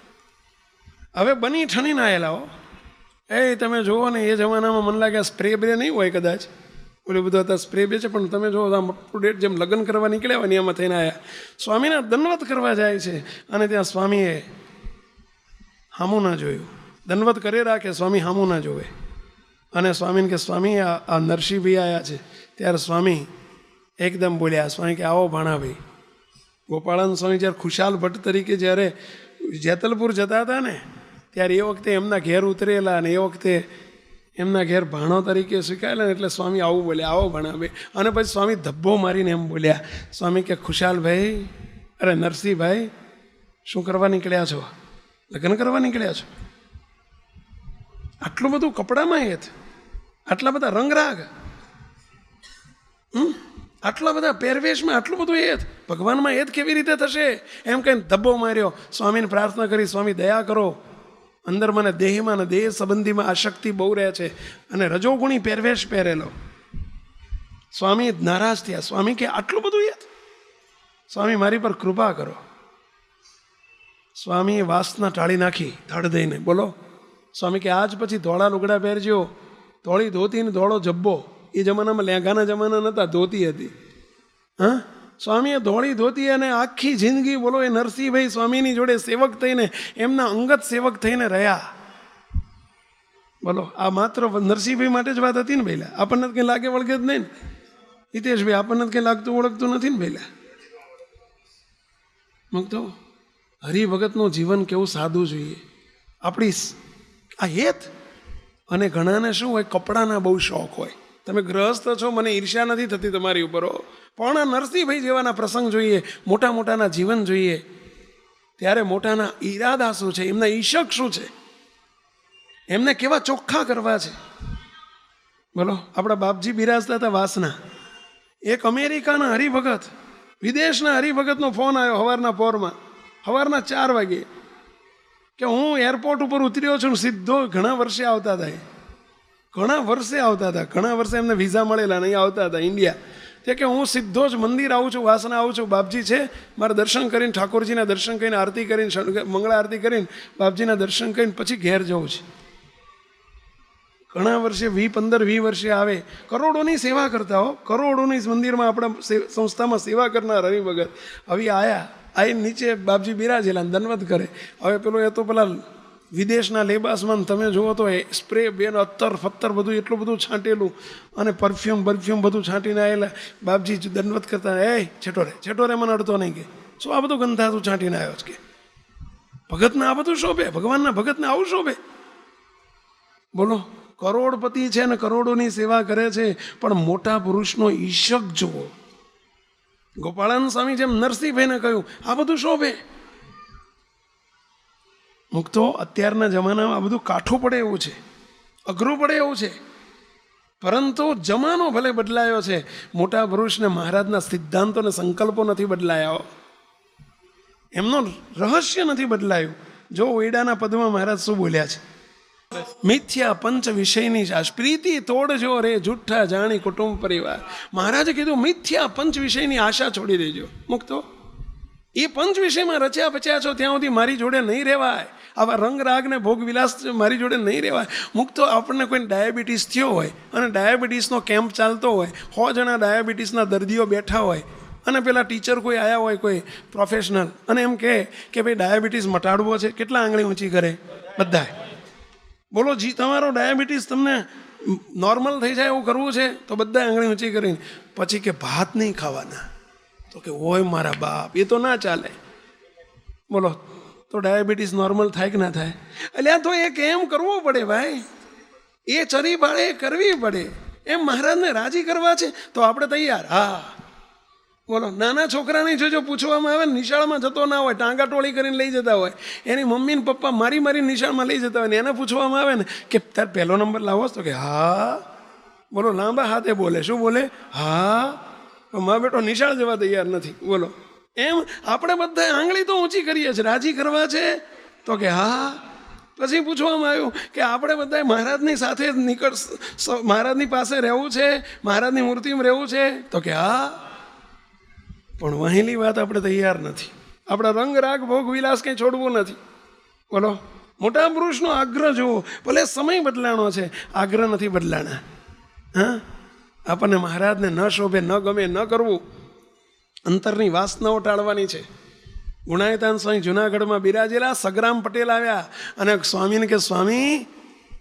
હવે બની ઠણીને આવેલા હો. તમે જુઓ ને, એ જમાનામાં મને લાગે સ્પ્રે બ્રે નહીં હોય કદાચ, ઓલું બધું હતા સ્પ્રે બે છે, પણ તમે જુઓ આમ અપ ટુ ડેટ જેમ લગ્ન કરવા નીકળ્યા હોય ને એમાં થઈને આવ્યા. સ્વામીના દંડવત કરવા જાય છે. અને ત્યાં સ્વામીએ હામું ના જોયું. દંડવત કરે રાખે, સ્વામી હામું ના જોવે. અને સ્વામીને કે સ્વામી આ નરસિંહભાઈ આવ્યા છે. ત્યારે સ્વામી એકદમ બોલ્યા. સ્વામી કે આવો ભાણાભાઈ. ગોપાળાન સ્વામી જ્યારે ખુશાલ ભટ્ટ તરીકે જ્યારે જેતલપુર જતા હતા ને, ત્યારે એ વખતે એમના ઘેર ઉતરેલા. અને એ વખતે એમના ઘેર ભાણો તરીકે સ્વીકારેલા ને, એટલે સ્વામી આવું બોલ્યા, આવો ભાણાભાઈ. અને પછી સ્વામી ધબ્બો મારીને એમ બોલ્યા. સ્વામી કે ખુશાલભાઈ, અરે નરસિંહભાઈ, શું કરવા નીકળ્યા છો? લગ્ન કરવા નીકળ્યા છો? આટલું બધું કપડામાં હેત, આટલા બધા રંગરાગ, આટલા બધા પહેરવેશમાં આટલું બધું હેત, ભગવાનમાં હેત કેવી રીતે થશે? એમ કહીને ધબ્બો માર્યો, સ્વામીને પ્રાર્થના કરી, સ્વામી દયા કરો, અંદર મને દેહમાં અને દેહ સંબંધીમાં આશક્તિ બહુ રહે છે, અને રજોગુણી પહેરવેશ પહેરેલો. સ્વામી નારાજ થયા. સ્વામી કે આટલું બધું હેત? સ્વામી મારી પર કૃપા કરો. સ્વામીએ વાસના ટાળી નાખી ધડ દઈને. બોલો. સ્વામી કે આજ પછી ધોળા લુગડા પહેરજો, ધોળી ધોતી ને ધોળો જબ્બો. એ જમાનામાં લેંઘાના જમાના નહોતા, ધોતી હતી. હા, સ્વામીએ ધોળી ધોતી અને આખી જિંદગી બોલો એ નરસિંહભાઈ સ્વામીની જોડે સેવક થઈને, એમના અંગત સેવક થઈને રહ્યા. બોલો, આ માત્ર નરસિંહભાઈ માટે જ વાત હતી ને પહેલા. આપણને કંઈ લાગે વળગે જ નહીં ને હિતેશભાઈ, આપણને કંઈ લાગતું ઓળખતું નથી ને પહેલા. તો હરિભગતનું જીવન કેવું સાદું જોઈએ. આપણી આ હેત. અને ઘણાને શું હોય, કપડાના બહુ શોખ હોય. તમે ગ્રહસ્થ છો, મને ઈર્ષ્યા નથી થતી તમારી ઉપર, પણ આ નરસિંહભાઈ જેવાના પ્રસંગ જોઈએ, મોટા મોટાના જીવન જોઈએ, ત્યારે મોટાના ઈરાદા શું છે, એમના ઈશક શું છે, એમને કેવા ચોખ્ખા કરવા છે. બોલો, આપણા બાપજી બિરાજતા હતા વાસના. એક અમેરિકાના હરિભગત, વિદેશના હરિભગતનો ફોન આવ્યો સવારના પોરમાં, સવારના 4 વાગે, કે હું એરપોર્ટ ઉપર ઉતર્યો છું, સીધો ઘણા વર્ષે આવતા હતા, ઘણા વર્ષે એમને વિઝા મળેલા, નહીં આવતા હતા ઇન્ડિયા. તે કે હું સીધો જ મંદિર આવું છું, વાસના આવું છું, બાપજી છે, મારે દર્શન કરીને, ઠાકોરજીના દર્શન કરીને, આરતી કરીને, મંગળા આરતી કરીને, બાપજીના દર્શન કરીને પછી ઘેર જવું છે. ઘણા વર્ષે 15-20 વર્ષે આવે, કરોડોની સેવા કરતા હો, કરોડોની મંદિરમાં આપણા સંસ્થામાં સેવા કરનાર હરિભગત હવે આયા. આવીને નીચે બાપજી બિરાજેલા, દંડવત કરે. હવે પેલો એ તો પેલા વિદેશના લેબાસમાં તમે જુઓ તો એ સ્પ્રે બેન અત્તર ફત્તર બધું એટલું બધું છાંટેલું, અને પરફ્યુમ બધું છાંટીને આવેલા. બાપજી દંડવત કરતા, છેટો રે મને અડતો નહીં, કે શું આ બધું ગંધાતું છાંટીને આવ્યો છે, કે ભગતને આ બધું શોભે? ભગવાનના ભગતને આવું શોભે? બોલો, કરોડપતિ છે ને કરોડોની સેવા કરે છે, પણ મોટા પુરુષનો ઈશક જુઓ. ગોપાળાનંદ સ્વામી જેમ નરસિંહભાઈને કહ્યું, આ બધું શોભે? મુક્તો અત્યારના જમાનામાં આ બધું કાઠું પડે એવું છે, અઘરું પડે એવું છે, પરંતુ જમાનો ભલે બદલાયો છે, મોટા પુરુષને મહારાજના સિદ્ધાંતો અને સંકલ્પો નથી બદલાયા, એમનો રહસ્ય નથી બદલાયું. જો ઓયડાના પદમાં મહારાજ શું બોલ્યા છે, મિથ્યા પંચ વિષયની આશ પ્રીતિ તોડજો રે જુઠ્ઠા જાણી કુટુંબ પરિવાર. મહારાજે કીધું મિથ્યા પંચ વિષયની આશા છોડી દેજો. મુક્તો એ પંચ વિષયમાં રચ્યા પચ્યા છો ત્યાં સુધી મારી જોડે નહીં રહેવાય. આવા રંગ રાગ ને ભોગ વિલાસ મારી જોડે નહીં રહેવાય. મુક્તો આપણને કોઈ ડાયાબિટીસ થયો હોય અને ડાયાબિટીસનો કેમ્પ ચાલતો હોય, 100 જણા ડાયાબિટીસના દર્દીઓ બેઠા હોય, અને પેલા ટીચર કોઈ આવ્યા હોય, કોઈ પ્રોફેશનલ, અને એમ કહે કે ભાઈ ડાયાબિટીસ મટાડવો છે, કેટલા આંગળી ઊંચી કરે? બધા. બોલો, જી તમારો ડાયાબિટીસ તમને નોર્મલ થઈ જાય એવું કરવું છે તો બધા આંગળી ઊંચી કરીને. પછી કે ભાત નહીં ખાવાના, તો કે ઓય મારા બાપ, એ તો ના ચાલે. બોલો, તો ડાયાબિટીસ નોર્મલ થાય કે ના થાય? એટલે તો એ કેમ કરવું પડે ભાઈ, એ ચરી બાળે કરવી પડે. એમ મહારાજને રાજી કરવા છે તો આપણે તૈયાર. હા, બોલો, નાના છોકરાને જોજો પૂછવામાં આવે ને, નિશાળમાં જતો ના હોય, ટાંગા ટોળી કરીને લઈ જતા હોય, એની મમ્મી ને પપ્પા મારી નિશાળમાં લઈ જતા હોય ને, એને પૂછવામાં આવે ને કે તાર પહેલો નંબર લાવો તો કે હા. બોલો, લાંબા હાથે બોલે, શું બોલે? હા. મા બેટો નિશાળ જવા તૈયાર નથી. બોલો, એમ આપણે બધા આંગળી તો ઊંચી કરીએ છીએ, રાજી કરવા છે તો કે હા. પછી પૂછવામાં આવ્યું કે આપણે બધા મહારાજની સાથે મહારાજની પાસે રહેવું છે, મહારાજની મૂર્તિમાં રહેવું છે, તો કે હા. પણ વહેલી વાત આપણે તૈયાર નથી. આપણા રંગ રાગ ભોગ વિલાસ કંઈ છોડવું નથી. બોલો, મોટા પુરુષનો આગ્રહ જુઓ. ભલે સમય બદલાણો છે, આગ્રહ નથી બદલાણા. હા, આપણને મહારાજને ન શોભે, ન ગમે, ન કરવું, અંતરની વાસનાઓ ટાળવાની છે. ગુણાયતાન સ્વામી જુનાગઢમાં બિરાજેલા, સગ્રામ પટેલ આવ્યા અને સ્વામીને કે સ્વામી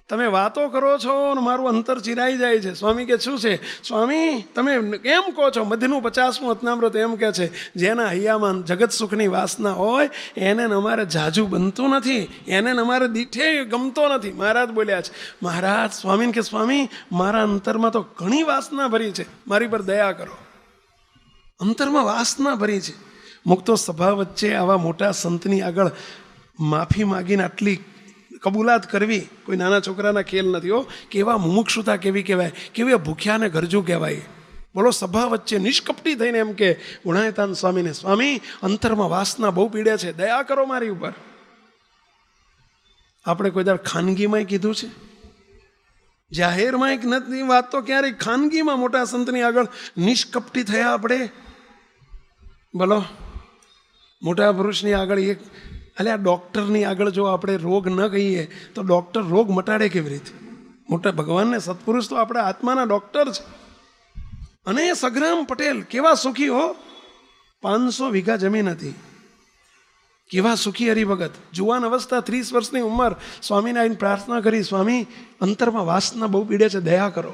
તમે વાતો કરો છો ને મારું અંતર ચિરાઈ જાય છે. સ્વામી કે શું છે? સ્વામી તમે કેમ કહો છો? મધ્યનું 50મું અતનામ્રત એમ કહે છે, જેના હૈયામાં જગત સુખની વાસના હોય એને અમારે જાજુ બનતું નથી, એને અમારે દીઠે ગમતો નથી. મહારાજ બોલ્યા છે. મહારાજ સ્વામીને કે સ્વામી મારા અંતરમાં તો ઘણી વાસના ભરી છે, મારી પર દયા કરો. અંતરમાં વાસના ભરી છે. મુક્તો સભા વચ્ચે આવા મોટા સંતની આગળ માફી માગીને આટલી કબૂલાત કરવી કોઈ નાના છોકરાના ખેલ નથી હો. કેવા મુમુક્ષુતા કેવી કહેવાય, કેવી ભૂખ્યા ને ગરજુ કહેવાય. બોલો, સભા વચ્ચે નિષ્કપટી થઈને એમ કે ગુણાયતાન સ્વામીને, સ્વામી અંતરમાં વાસના બહુ પીડે છે, દયા કરો મારી ઉપર. આપણે કોઈ દર ખાનગીમાં કીધું છે? જાહેરમાં એક નથી વાત તો ક્યારેય ખાનગીમાં મોટા સંતની આગળ નિષ્કપટી થયા આપણે? બોલો, મોટા પુરુષની આગળ એક આ ડૉક્ટરની આગળ જો આપણે રોગ ન કહીએ તો ડૉક્ટર રોગ મટાડે કેવી રીતે? મોટા ભગવાનને સત્પુરુષ તો આપણા આત્માના ડૉક્ટર છે. અને સગ્રામ પટેલ કેવા સુખી હો, 500 વીઘા જમીન હતી, કેવા સુખી હરિભગત. જુવાન અવસ્થા, 30 વર્ષની ઉંમર, સ્વામીને આવીને પ્રાર્થના કરી, સ્વામી અંતરમાં વાસના બહુ પીડે છે, દયા કરો.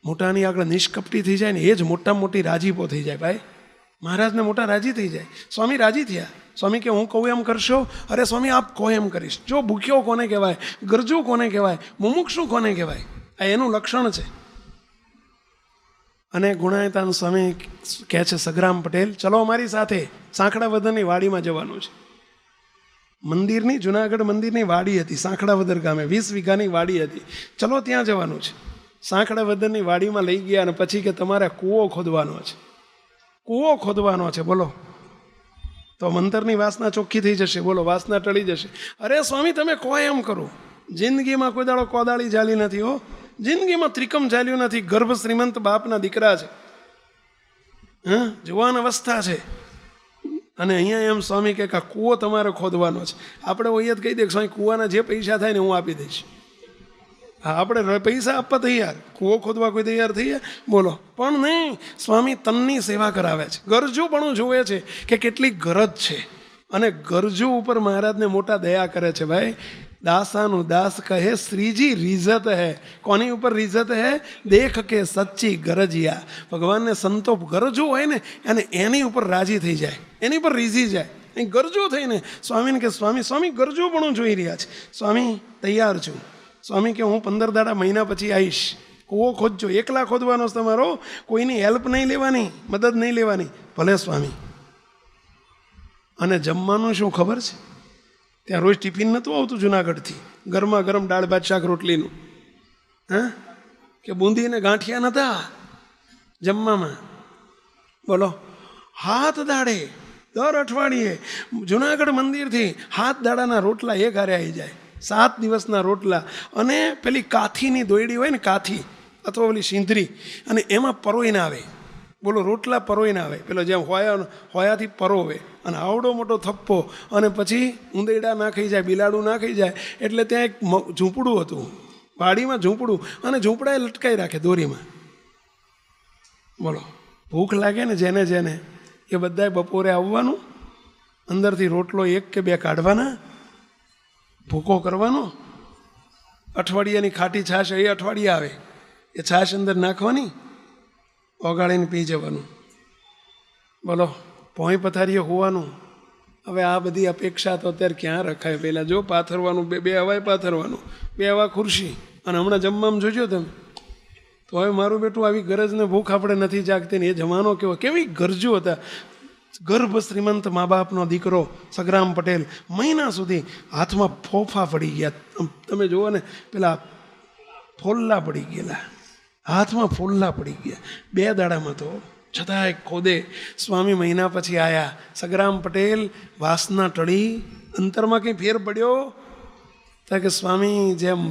મોટાની આગળ નિષ્કપટી થઈ જાય ને એ જ મોટામાં મોટી રાજીપો થઈ જાય. ભાઈ મહારાજને મોટા રાજી થઈ જાય. સ્વામી રાજી થયા. સ્વામી કે હું કહું એમ કરશો? અરે સ્વામી આપ કહો એમ કરીશ. જો ભૂખ્યો કોને કહેવાય, ગરજુ કોને કહેવાય, મુમુક્ષુ કોને કહેવાય, આ એનું લક્ષણ છે. અને ગુણાયતાન સ્વામી કહે છે, સગ્રામ પટેલ ચલો અમારી સાથે, સાંખડાવદરની વાડીમાં જવાનું છે. મંદિરની, જુનાગઢ મંદિરની વાડી હતી સાંખડાવદર ગામે, 20 વીઘાની વાડી હતી. ચલો ત્યાં જવાનું છે. સાંખડાવદરની વાડીમાં લઈ ગયા અને પછી કે તમારે કૂવો ખોદવાનો છે, કૂવો ખોદવાનો છે. બોલો, તો મંતરની વાસના ચોખ્ખી થઈ જશે. બોલો, વાસના ટળી જશે. અરે સ્વામી તમે કહો એમ કરો. જિંદગીમાં કોઈ દાડો કોદાળી ચાલી નથી હો, જિંદગીમાં ત્રિકમ ચાલ્યું નથી. ગર્ભ શ્રીમંત બાપના દીકરા છે, જુવાન અવસ્થા છે, અને અહીંયા એમ સ્વામી કે કૂવો તમારે ખોદવાનો છે. આપણે ઓય જ કહી દે સ્વામી કૂવાના જે પૈસા થાય ને હું આપી દઈશ. હા, આપણે પૈસા આપવા તૈયાર, કૂવો ખોદવા કોઈ તૈયાર થઈએ? બોલો. પણ નહીં, સ્વામી તનની સેવા કરાવે છે. ગરજુ પણ જોવે છે કે કેટલી ગરજ છે, અને ગરજુ ઉપર મહારાજને મોટા દયા કરે છે. ભાઈ દાસાનું દાસ કહે શ્રીજી રીઝત હે. કોની ઉપર રીઝત હે? દેખ કે સચ્ચી ગરજિયા. ભગવાનને સંતો ગરજુ હોય ને અને એની ઉપર રાજી થઈ જાય, એની પર રીઝી જાય. અહીં ગરજુ થઈને સ્વામીને કે સ્વામી, સ્વામી ગરજુ પણ જોઈ રહ્યા છે. સ્વામી તૈયાર છું. સ્વામી કે હું 15 દાડા મહિના પછી આવીશ. કૂવો ખોદજો, એકલા ખોદવાનો તમારો, કોઈની હેલ્પ નહીં લેવાની, મદદ નહીં લેવાની. ભલે સ્વામી. અને જમવાનું શું ખબર છે? ત્યાં રોજ ટિફિન નહોતું આવતું જુનાગઢથી, ગરમા ગરમ દાળ ભાત શાક રોટલીનું. હા, કે બુંદી ને ગાંઠિયા નહોતા જમવામાં. બોલો, હાથ દાડે દર અઠવાડિયે જુનાગઢ મંદિરથી હાથ દાડાના રોટલા એક હારે આવી જાય, 7 દિવસના રોટલા. અને પેલી કાથીની દોયડી હોય ને, કાથી અથવા પેલી સિંધરી, અને એમાં પરોઈને આવે. બોલો, રોટલા પરોઈને આવે. પેલો જેમ હોયાથી પરોવે, અને આવડો મોટો થપ્પો, અને પછી ઉંદેડા ના ખાઈ જાય, બિલાડું ના ખાઈ જાય. એટલે ત્યાં એક ઝૂંપડું હતું, વાડીમાં ઝૂંપડું, અને ઝૂંપડાએ લટકાઈ રાખે દોરીમાં. બોલો, ભૂખ લાગે ને જેને જેને એ બધાએ બપોરે આવવાનું, અંદરથી રોટલો 1 કે 2 કાઢવાના, ભૂકો કરવાનો. અઠવાડિયાની ખાટી છાશ એ અઠવાડિયે આવે, એ છાશ અંદર નાખવાની, ઓગાળીને પી જવાનું. બોલો, ભોંય પથારીએ હોવાનું. હવે આ બધી અપેક્ષા તો અત્યારે ક્યાં રખાય? પહેલાં જો પાથરવાનું, બે હવાય પાથરવાનું, 2 હવા ખુરશી, અને હમણાં જમવામાં જોજો તમે. તો હવે મારું બેટું આવી ગરજને ભૂખ આપણે નથી જાગતી ને. એ જમાનો કેવો, કેવી ગરજુ હતા. ગર્ભ શ્રીમંત મા બાપનો દીકરો સગ્રામ પટેલ, મહિના સુધી હાથમાં ફોફા પડી ગયા. તમે જુઓ ને, પેલા ફોલ્લા પડી ગયેલા, હાથમાં ફોલ્લા પડી ગયા 2 દાડામાં. તો છતાંય ખોદે. સ્વામી મહિના પછી આવ્યા. સગ્રામ પટેલ વાસના ટળી, અંતરમાં કંઈ ફેર પડ્યો? તો કે સ્વામી જેમ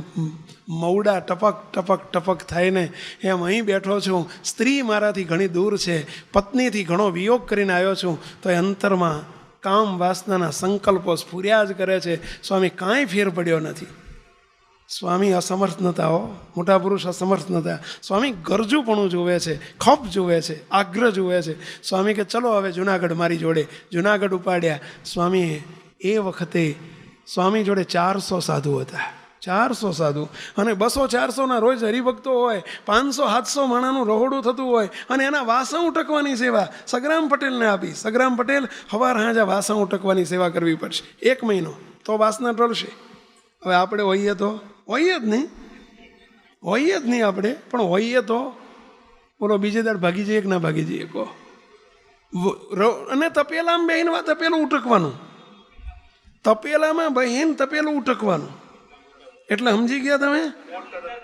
મવડા ટપક ટપક ટપક થાય ને એમ અહીં બેઠો છું. સ્ત્રી મારાથી ઘણી દૂર છે, પત્નીથી ઘણો વિયોગ કરીને આવ્યો છું, તો એ અંતરમાં કામ વાસનાના સંકલ્પો સ્ફુર્યા જ કરે છે. સ્વામી કાંઈ ફેર પડ્યો નથી. સ્વામી અસમર્થ નહોતા હો, મોટા પુરુષ અસમર્થ નહોતા. સ્વામી ગરજુપણું જોવે છે, ખપ જોવે છે, આગ્રહ જોવે છે. સ્વામી કે ચલો હવે જુનાગઢ મારી જોડે. જુનાગઢ ઉપાડ્યા. સ્વામીએ એ વખતે સ્વામી જોડે 400 સાધુ હતા, 400 સાધુ. અને 200-400 રોજ હરિભક્તો હોય, 500-700 માણાનું રહોડું થતું હોય, અને એના વાસણ ઉટકવાની સેવા સગ્રામ પટેલને આપી. સગ્રામ પટેલ હવાર હાંજા વાસણ ઉટકવાની સેવા કરવી પડશે 1 મહિનો, તો વાસના ટળશે. હવે આપણે હોઈએ તો હોઈએ જ નહીં આપણે, પણ હોઈએ તો બોલો બીજે દાડ ભાગી જઈએ કે ના ભાગી જઈએ કહો? અને તપેલામાં બેહીને તપેલું ઉટકવાનું, તપેલામાં બહેન તપેલું ઉટકવાનું, એટલે સમજી ગયા તમે?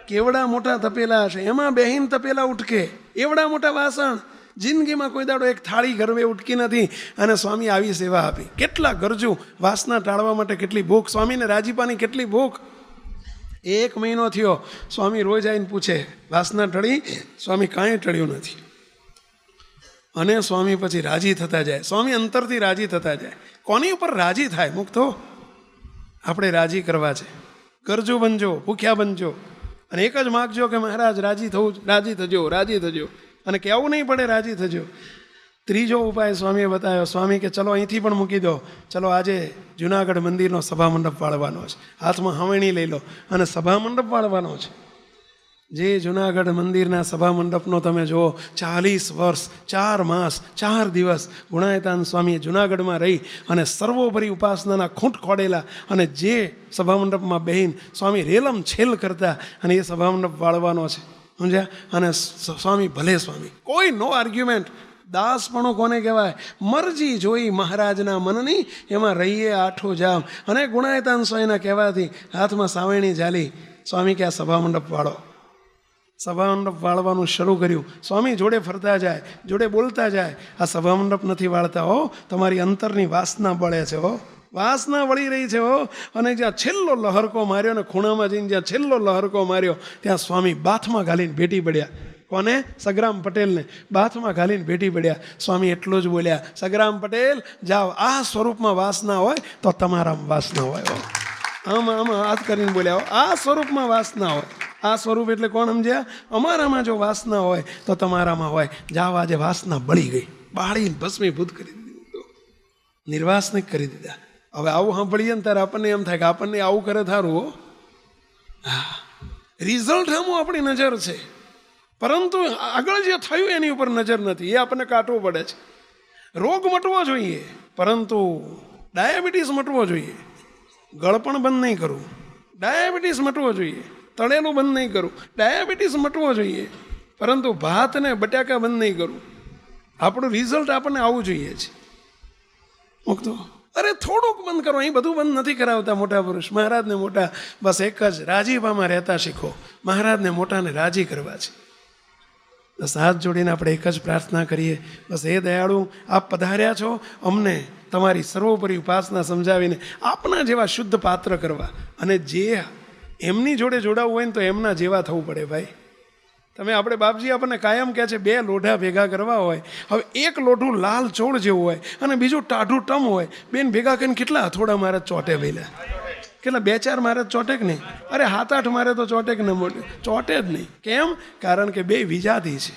કેવડા મોટા તપેલા છે, એમાં બહેન તપેલા ઉટકે, એવડા મોટા વાસણ. જિંદગીમાં કોઈ દાડો એક થાળી ગરવે ઉટકી નથી, અને સ્વામી આવી સેવા આપી. કેટલા ગરજુ, વાસના ટાળવા માટે કેટલી ભૂખ, સ્વામીને રાજીપાની કેટલી ભૂખ. 1 મહિનો થયો, સ્વામી રોજ આવીને પૂછે વાસના ટળી? સ્વામી કાંઈ ટળ્યું નથી. અને સ્વામી પછી રાજી થતા જાય, સ્વામી અંતરથી રાજી થતા જાય. કોની ઉપર રાજી થાય? મુક્તો આપણે રાજી કરવા છે. ગરજુ બનજો, ભૂખ્યા બનજો, અને એક જ માગજો કે મહારાજ રાજી થવું, રાજી થજો, રાજી થજો, અને કહેવું નહીં પડે રાજી થજો. ત્રીજો ઉપાય સ્વામીએ બતાવ્યો. સ્વામી કે ચલો અહીંથી પણ મૂકી દો, ચલો આજે જુનાગઢ મંદિરનો સભા મંડપ વાળવાનો છે, હાથમાં હવણી લઈ લો અને સભા મંડપ વાળવાનો છે. જે જુનાગઢ મંદિરના સભા મંડપનો તમે જુઓ, 40 વર્ષ 4 માસ 4 દિવસ ગુણાયતાન સ્વામીએ જુનાગઢમાં રહી અને સર્વોપરી ઉપાસનાના ખૂંટ ખોડેલા, અને જે સભા મંડપમાં બહેન સ્વામી રેલમ છેલ કરતા, અને એ સભા મંડપ વાળવાનો છે, સમજ્યા? અને સ્વામી ભલે સ્વામી, કોઈ નો આર્ગ્યુમેન્ટ. દાસપણું કોને કહેવાય? મરજી જોઈ મહારાજના મનની, એમાં રહીએ આઠો જામ. અને ગુણાયતાન સ્વામીના કહેવાથી હાથમાં સાવરણી ઝાલી, સ્વામી કે આ સભા મંડપ વાળો. સભા મંડપ વાળવાનું શરૂ કર્યું. સ્વામી જોડે ફરતા જાય, જોડે બોલતા જાય. આ સભા મંડપ નથી વાળતા હો, તમારી અંતરની વાસના બળે છે હો, વાસના વળી રહી છે હો. અને જ્યાં છેલ્લો લહરકો માર્યો ને ખૂણામાં જઈને જ્યાં છેલ્લો લહરકો માર્યો, ત્યાં સ્વામી બાથમાં ઘાલીને ભેટી પડ્યા. કોને? સગ્રામ પટેલને બાથમાં ઘાલીને ભેટી પડ્યા. સ્વામી એટલું જ બોલ્યા, સગ્રામ પટેલ જાઓ, આ સ્વરૂપમાં વાસના હોય તો તમારામાં વાસના હોય. આમાં આમાં હાથ કરીને બોલ્યા, આ સ્વરૂપમાં વાસના હોય. આ સ્વરૂપ એટલે કોણ સમજ્યા? અમારામાં જો વાસના હોય તો તમારામાં હોય. જાઓ, આજે વાસના બળી ગઈ, બાળીને ભસ્મીભૂત કરી દીધું, નિર્વાસનિક કરી દીધા. હવે આવું સાંભળીએ ને ત્યારે આપણને એમ થાય કે આપણને આવું કરે થારું હો. હા, રિઝલ્ટ આમાં આપણી નજર છે, પરંતુ આગળ જે થયું એની ઉપર નજર નથી. એ આપણને કાઢવું પડે છે. રોગ મટવો જોઈએ, પરંતુ ડાયાબિટીસ મટવો જોઈએ. ગળપણ બંધ નહીં કરવું, ડાયાબિટીસ મટવો જોઈએ. તળેલું બંધ નહીં કરવું, ડાયાબિટીસ મટવો જોઈએ. પરંતુ ભાત ને બટાકા બંધ નહીં કરવું. આપણું રિઝલ્ટ આપણને આવવું જોઈએ છે. મૂકતો અરે થોડુંક બંધ કરો, અહીં બધું બંધ નથી કરાવતા મોટા પુરુષ. મહારાજને મોટા બસ એક જ રાજીપામાં રહેતા શીખો. મહારાજને મોટાને રાજી કરવા છે. બસ હાથ જોડીને આપણે એક જ પ્રાર્થના કરીએ, બસ હે દયાળુ, આપ પધાર્યા છો અમને તમારી સર્વોપરી ઉપાસના સમજાવીને આપના જેવા શુદ્ધ પાત્ર કરવા. અને જે એમની જોડે જોડાવવું હોય ને તો એમના જેવા થવું પડે ભાઈ. તમે આપણે બાપજી આપણને કાયમ કહે છે 2 લોઢા ભેગા કરવા હોય. હવે એક લોઢું લાલ ચોળ જેવું હોય અને બીજું ટાઢું ટમ હોય. બેન ભેગા કરીને કેટલા હથોડા મારે ચોટે ભેલા? કેટલા 2-4 મારે ચોટે કે નહીં? અરે 7-8 મારે તો ચોટે કે નહીં? ચોટે જ નહીં. કેમ? કારણ કે 2 વિજાતી છે.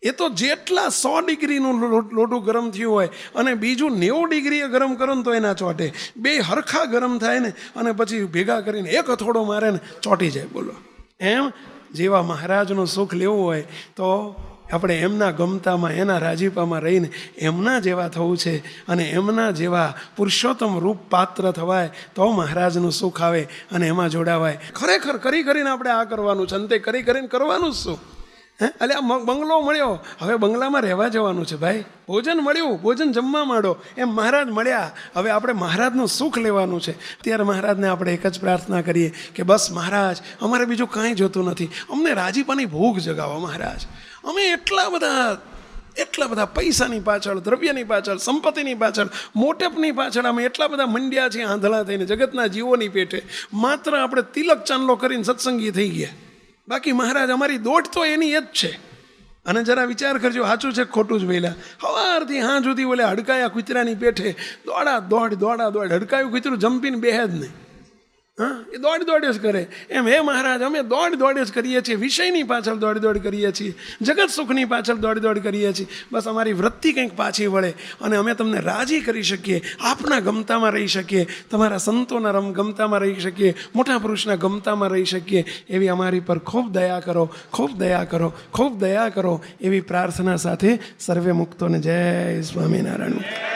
એ તો જેટલા 100 ડિગ્રીનું લોઢું ગરમ થયું હોય અને બીજું 90 ડિગ્રીએ ગરમ કરો ને તો એના ચોટે. 2 હરખા ગરમ થાય ને અને પછી ભેગા કરીને એક હથોડો મારે ને ચોટી જાય. બોલો, એમ જેવા મહારાજનું સુખ લેવું હોય તો આપણે એમના ગમતામાં, એના રાજીપામાં રહીને એમના જેવા થવું છે. અને એમના જેવા પુરુષોત્તમ રૂપ પાત્ર થવાય તો મહારાજનું સુખ આવે અને એમાં જોડાવાય. ખરેખર કરીને આપણે આ કરવાનું છે. અંતે કરીને કરવાનું જ શું? એટલે આ બંગલો મળ્યો, હવે બંગલામાં રહેવા જવાનું છે ભાઈ. ભોજન મળ્યું, ભોજન જમવા માંડો. એમ મહારાજ મળ્યા, હવે આપણે મહારાજનું સુખ લેવાનું છે. ત્યારે મહારાજને આપણે એક જ પ્રાર્થના કરીએ કે બસ મહારાજ, અમારે બીજું કાંઈ જોતું નથી, અમને રાજીપાની ભૂખ જગાવો મહારાજ. અમે એટલા બધા પૈસાની પાછળ, દ્રવ્યની પાછળ, સંપત્તિની પાછળ, મોટેપની પાછળ અમે એટલા બધા મંડ્યા છીએ આંધળા થઈને જગતના જીવોની પેટે. માત્ર આપણે તિલક ચાંદલો કરીને સત્સંગી થઈ ગયા. બાકી મહારાજ અમારી દોટ તો એની જ છે. અને જરા વિચાર કરજો, સાચું છે ખોટું જ વહેલા સવારથી હાં સુધી બોલે હડકાયા કૂતરાની પેઠે દોડ હડકાયું કૂતરું જંપીને બેહે જ નહીં. હા, એ દોડ જ કરે. એમ હે મહારાજ, અમે દોડ જ કરીએ છીએ, વિષયની પાછળ દોડ કરીએ છીએ, જગત સુખની પાછળ દોડ કરીએ છીએ. બસ અમારી વૃત્તિ કંઈક પાછી વળે અને અમે તમને રાજી કરી શકીએ, આપના ગમતામાં રહી શકીએ, તમારા સંતોના ગમતામાં રહી શકીએ, મોટા પુરુષના ગમતામાં રહી શકીએ. એવી અમારી પર ખૂબ દયા કરો, ખૂબ દયા કરો એવી પ્રાર્થના સાથે સર્વે મુક્તોને જય સ્વામિનારાયણ.